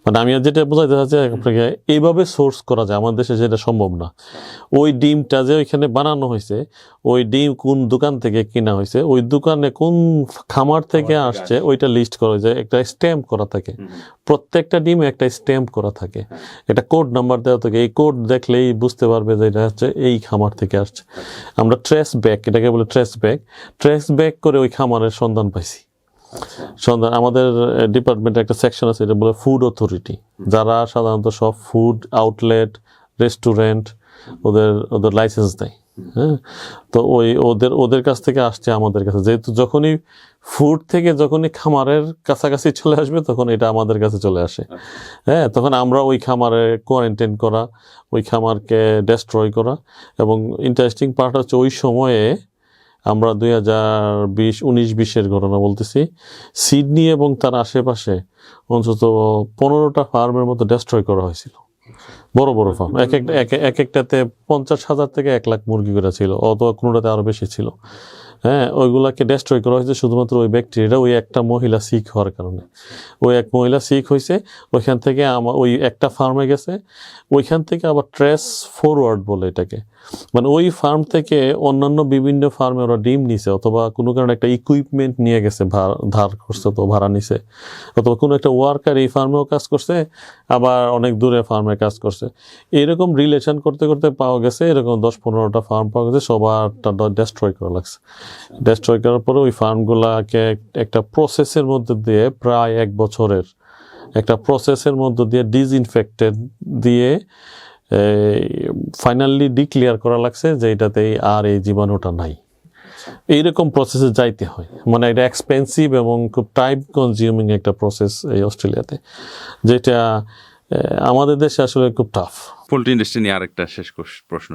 S1: মানে আমি যেটা বোঝাইতে চাচ্ছি আপনাকে, এইভাবে সোর্স করা যায়, আমাদের দেশে যেটা সম্ভব না। ওই ডিমটা যে ওইখানে বানানো হয়েছে, ওই ডিম কোন দোকান থেকে কিনা হয়েছে, ওই দোকানে কোন খামার থেকে আসছে, ওইটা লিস্ট করা যায়, একটা স্ট্যাম্প করা থাকে। প্রত্যেকটা ডিমে একটা স্ট্যাম্প করা থাকে, একটা কোড নাম্বার দেওয়া থাকে। এই কোড দেখলেই বুঝতে পারবে যে এটা হচ্ছে এই খামার থেকে আসছে। আমরা ট্রেস ব্যাক, এটাকে বলে ট্রেস ব্যাক করে ওই খামারের সন্ধান পাইছি। আমাদের ডিপার্টমেন্টে একটা সেকশন আছে, এটা বলে ফুড অথরিটি, যারা সাধারণত সব ফুড আউটলেট, রেস্টুরেন্ট ওদের লাইসেন্স দেয়। হ্যাঁ, তো ওদের কাছ থেকে আসছে আমাদের কাছে, যেহেতু যখনই ফুড থেকে যখনই খামারের কাছাকাছি চলে আসবে, তখন এটা আমাদের কাছে চলে আসে। হ্যাঁ, তখন আমরা ওই খামারে কোয়ারেন্টাইন করা, ওই খামারকে ডেস্ট্রয় করা। এবং ইন্টারেস্টিং পার্ট হচ্ছে, ওই সময়ে আমরা 2019-20 ঘটনা বলতেছি, সিডনি এবং তার আশেপাশে অন্তত 15টা ফার্মের মতো ডেস্ট্রয় করা হয়েছিল, বড় বড় ফার্ম। এক একটাতে 50,000 থেকে 1 লাখ মুরগি করে ছিল, অথবা কোনোটাতে আরো বেশি ছিল। হ্যাঁ, ওইগুলাকে ডেস্ট্রয় করা হয়েছে শুধুমাত্র ওই ব্যাকটেরিয়াটা ওই একটা মহিলা সিক হওয়ার কারণে। ওই এক মহিলা সিক হয়েছে, ওইখান থেকে ওই একটা ফার্মে গেছে, ওইখান থেকে আবার ট্রেস ফরওয়ার্ড বলে এটাকে, মানে ওই ফার্ম থেকে অন্যান্য বিভিন্ন ফার্মে ওরা ডিম নিছে, অথবা কোনো কারণে একটা ইকুইপমেন্ট নিয়ে গেছে, ধার করছে, তো ভাড়া নিছে, অথবা কোনো একটা ওয়ার্কার এই ফার্মেও কাজ করছে, আবার অনেক দূরে ফার্মে কাজ করছে। এরকম রিলেশন করতে করতে পাওয়া গেছে, এরকম 10-15টা ফার্ম পাওয়া গেছে, সবারটা ডেস্ট্রয় করা লাগছে। ডেস্ট্রয় করার পরে ওই ফার্মগুলাকে একটা প্রসেসের মধ্যে দিয়ে প্রায় 1 বছরের একটা প্রসেসের মধ্যে দিয়ে ডিসইনফেক্টেড দিয়ে ফাইনালি ডিক্লেয়ার করা লাগছে যে এটাতে আর এই জীবাণুটা নাই। এইরকম প্রসেসে যাইতে হয়, মানে এটা এক্সপেন্সিভ এবং খুব টাইম কনজিউমিং একটা প্রসেস এই অস্ট্রেলিয়াতে, যেটা আমাদের দেশে আসলে খুব টাফ।
S2: পোল্ট্রি ইন্ডাস্ট্রি নিয়ে আরেকটা শেষ প্রশ্ন,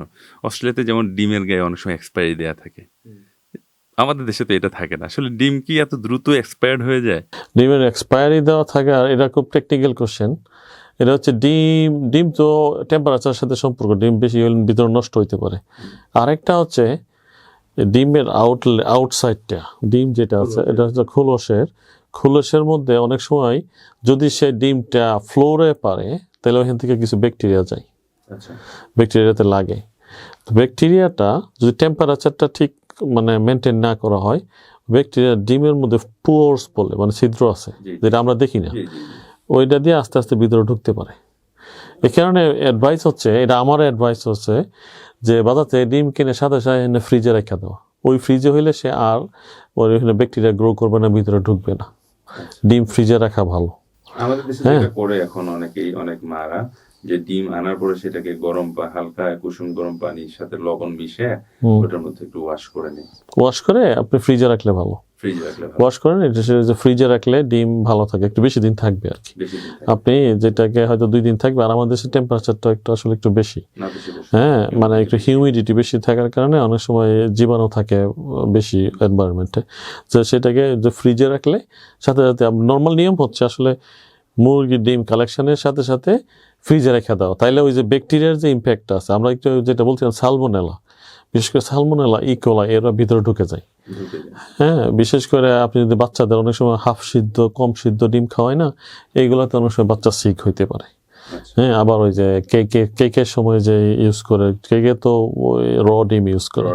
S2: অস্ট্রেলিয়াতে যেমন ডিমের গায়ে অনেক সময় এক্সপায়ারি দেওয়া থাকে, আমাদের দেশে তো এটা থাকে না, আসলে ডিম কি এত দ্রুত এক্সপায়ার্ড হয়ে যায়?
S1: ডিমের এক্সপায়ারি দেওয়া থাকে, আর এটা খুব টেকনিক্যাল কোশ্চেন। এটা হচ্ছে ডিম তো টেম্পারেচারের সাথে সম্পর্ক, ডিম বেশি হলে ভিতরে নষ্ট হইতে পারে। আরেকটা হচ্ছে ডিমের আউটসাইডটা, ডিম যেটা আছে এটা হচ্ছে খোলসের মধ্যে অনেক সময় যদি সে ডিমটা ফ্লোরে পারে, তাহলে ওইখান থেকে কিছু ব্যাকটেরিয়া যায়, ব্যাকটেরিয়াতে লাগে। তো ব্যাকটেরিয়াটা যদি টেম্পারেচারটা ঠিক মানে মেনটেন না করা হয়, ব্যাকটেরিয়া ডিমের মধ্যে পোরস বলে, মানে ছিদ্র আছে যেটা আমরা দেখি না, ওইটা দিয়ে আস্তে আস্তে ভিতরে ঢুকতে পারে। এই কারণে অ্যাডভাইস হচ্ছে, এটা আমার অ্যাডভাইস হচ্ছে যে বাজাতে ডিম কিনে সাথে সাথে ফ্রিজে রেখে দেওয়া। ওই ফ্রিজে হইলে সে আর ওইখানে ব্যাকটেরিয়া গ্রো করবে না, ভিতরে ঢুকবে না। ডিম ফ্রিজে রাখা ভালো।
S2: আমাদের দেশে যেটা করে এখন অনেক মারা, যে ডিম আনার পরে সেটাকে হালকা কুসুম গরম পানির সাথে লবণ মিশিয়ে ওটার মধ্যে একটু ওয়াশ করে নেই,
S1: ওয়াশ করে আপনি ফ্রিজে রাখলে ভালো। ওয়াশ করেন, এটা ফ্রিজে রাখলে ডিম ভালো থাকে, একটু বেশি দিন থাকবে আর কি। আপনি যেটাকে হয়তো 2 দিন থাকবে, আর আমাদের দেশের টেম্পারেচারটা আসলে একটু বেশি, হ্যাঁ, মানে একটু হিউমিডিটি বেশি থাকার কারণে অনেক সময় জীবাণু থাকে বেশি এনভায়রনমেন্টে। তো সেটাকে যে ফ্রিজে রাখলে সাথে সাথে নর্মাল নিয়ম হচ্ছে আসলে মুরগির ডিম কালেকশনের সাথে সাথে ফ্রিজে রেখে দাও, তাইলে ওই যে ব্যাকটেরিয়ার যে ইম্প্যাক্টটা আছে, আমরা একটু যেটা বলছিলাম সালমোনেলা, বিশেষ করে সালমোনেলা, ইকোলাই, এরা ভিতরে ঢুকে যায়। হ্যাঁ, বিশেষ করে আপনি যদি বাচ্চাদের অনেক সময় হাফ সিদ্ধ কম সিদ্ধ ডিম খাওয়ায় না, এইগুলোতে অনেক সময় বাচ্চা সিক হইতে পারে। হ্যাঁ, আবার ওই যে কেকের সময় যে ইউজ করে, কেকে তো ওই র ডিম ইউজ করে,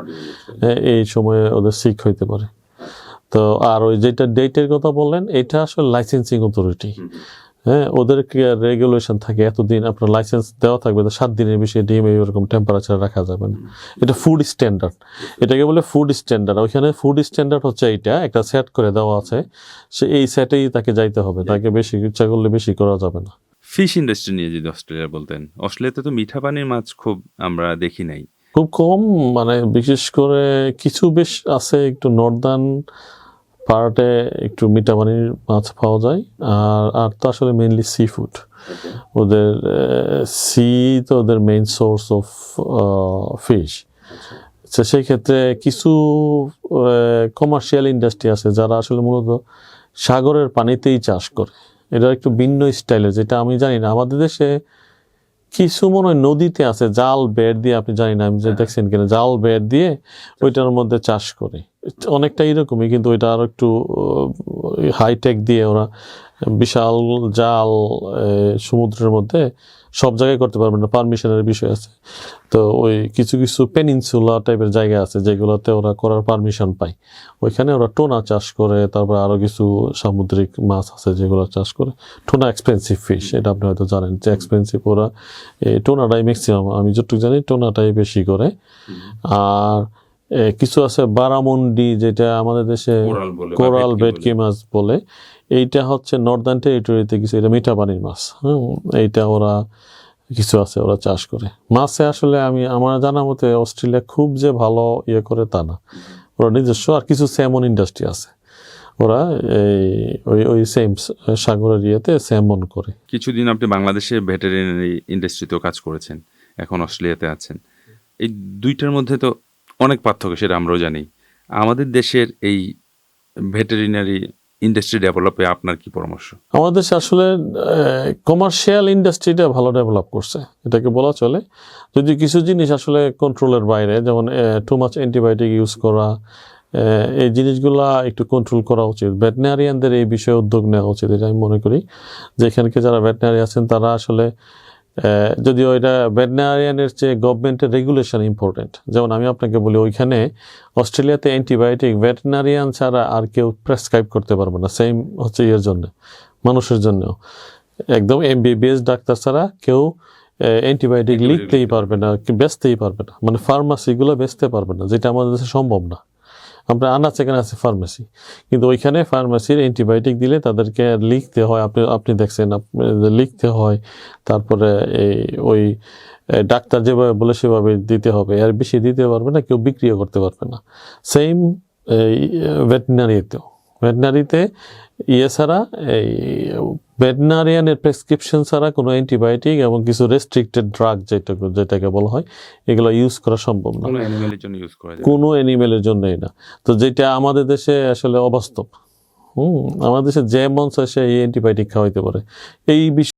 S1: হ্যাঁ, এই সময়ে ওদের সিক হইতে পারে। তো আর ওই যেটা ডেটের কথা বললেন, এটা আসলে লাইসেন্সিং অথরিটি, হ্যাঁ, ওদের রেগুলেশন থাকে, এতদিন আপনার লাইসেন্স দেওয়া থাকবে, 7 দিনের বেশি ডিম এইরকম টেম্পারেচার রাখা যাবে না। এটা ফুড স্ট্যান্ডার্ড, এটাকে বলে ফুড স্ট্যান্ডার্ড। ওইখানে ফুড স্ট্যান্ডার্ড হচ্ছে এইটা, একটা সেট করে দেওয়া আছে, সে এই সেটেই তাকে যাইতে হবে, তাকে বেশি ইচ্ছা করলে বেশি করা যাবে না।
S2: ফিশ ইন্ডাস্ট্রি নিয়ে যদি অস্ট্রেলিয়া বলতেন, অস্ট্রেলিয়াতে তো মিঠা পানির মাছ খুব আমরা দেখি নাই,
S1: খুব কম, মানে বিশেষ করে কিছু বেশ আছে একটু নর্দার্ন পার্টে একটু মিঠা পানির মাছ পাওয়া যায়, আর তো আসলে মেইনলি সি ফুড। ওদের সি তো ওদের মেইন সোর্স অফ ফিশ। তো সেই ক্ষেত্রে কিছু কমার্শিয়াল ইন্ডাস্ট্রি আছে যারা আসলে মূলত সাগরের পানিতেই চাষ করে, এটা একটু ভিন্ন স্টাইলের, যেটা আমি জানি না। আমাদের দেশে কিছু মনে হয় নদীতে আছে, জাল বেড় দিয়ে, আপনি জানি না আমি যে দেখছেন কিনা, জাল বেড় দিয়ে ওইটার মধ্যে চাষ করে, অনেকটা এরকমই, কিন্তু ওইটা আরো একটু হাইটেক দিয়ে ওরা বিশাল জাল সমুদ্রের মধ্যে সব জায়গায় করতে পারবে না, পারমিশনের বিষয় আছে। তো ওই কিছু কিছু পেনিনসুলা টাইপের জায়গা আছে যেগুলোতে ওরা করার পারমিশন পায়, ওইখানে ওরা টোনা চাষ করে, তারপর আরো কিছু সামুদ্রিক মাছ আছে যেগুলো চাষ করে। টোনা এক্সপেন্সিভ ফিশ, এটা আপনি হয়তো জানেন যে এক্সপেন্সিভ, ওরা টোনাটাই ম্যাক্সিমাম, আমি যতটুকু জানি টোনাটাই বেশি করে। আর কিছু আছে বারামুন্ডি, যেটা আমাদের দেশে কোরাল ভেটকি মাছ বলে, এইটা হচ্ছে নর্দার্ন টেরিটরিতে কিছু, এটা মিঠা পানির মাছ। এইটা ওরা কিছু আছে ওরা চাষ করে। মাছে আসলে আমার জানা মতে অস্ট্রেলিয়া খুব যে ভালো ইয়ে করে তা না, ওরা নিজস্ব আর কিছু স্যামন ইন্ডাস্ট্রি আছে, ওরা ওই সেম সাগরের ইয়েতে স্যামন করে।
S2: কিছুদিন আপনি বাংলাদেশে ভেটেরিনারি ইন্ডাস্ট্রিতেও কাজ করেছেন, এখন অস্ট্রেলিয়াতে আছেন, এই দুইটার মধ্যে তো অনেক পার্থক্য, সেটা আমরাও জানি। আমাদের দেশের এই ভেটেরিনারি ইন্ডাস্ট্রি ডেভেলপে আপনার কি পরামর্শ?
S1: আমাদের দেশে আসলে কমার্শিয়াল ইন্ডাস্ট্রিটা ভালো ডেভেলপ করছে, এটাকে বলা চলে। যদি কিছু জিনিস আসলে কন্ট্রোলের বাইরে, যেমন টু মাচ অ্যান্টিবায়োটিক ইউজ করা, এই জিনিসগুলা একটু কন্ট্রোল করা উচিত। ভেটেরিনারিয়ানদের এই বিষয়ে উদ্যোগ নেওয়া উচিত, এটা আমি মনে করি। যে এখানকে যারা ভেটেরিনারি আছেন তারা আসলে যদিও এটা ভেটেরিনারিয়ানের চেয়ে গভর্নমেন্টের রেগুলেশন ইম্পর্টেন্ট। যেমন আমি আপনাকে বলি, ওইখানে অস্ট্রেলিয়াতে অ্যান্টিবায়োটিক ভেটেরিনারিয়ান ছাড়া আর কেউ প্রেসক্রাইব করতে পারবে না। সেম হচ্ছে ইয়ের জন্য, মানুষের জন্য একদম MBBS ডাক্তার ছাড়া কেউ অ্যান্টিবায়োটিক লিখতেই পারবে না, বেচতেই পারবে না, মানে ফার্মাসিগুলো বেচতে পারবে না, যেটা আমাদের দেশে সম্ভব না। আমরা আনাচে কেন আছে ফার্মেসি, কিন্তু ওইখানে ফার্মেসির অ্যান্টিবায়োটিক দিলে তাদেরকে লিখতে হয়। আপনি দেখছেন, লিখতে হয়, তারপরে ওই ডাক্তার যেভাবে বলে সেভাবে দিতে হবে, এর বেশি দিতে পারবে না, কেউ বিক্রিও করতে পারবে না। সেম ভেটেরিনারিতে ছাড়া এই ভেটেরিনারিয়ানের প্রেসক্রিপশন ছাড়া কোনো অ্যান্টিবায়োটিক এবং কিছু রেস্ট্রিক্টেড ড্রাগ যেটাকে বলা হয়, এগুলো ইউজ করা সম্ভব না
S2: কোনো অ্যানিমেলের জন্য ইউজ করা যায়,
S1: কোনো অ্যানিমেলের জন্যই না। তো যেটা আমাদের দেশে আসলে অবাস্তব। আমাদের দেশে যে মন চায় সে এই অ্যান্টিবায়োটিক খাওয়াইতে পারে। এই বিষয়ে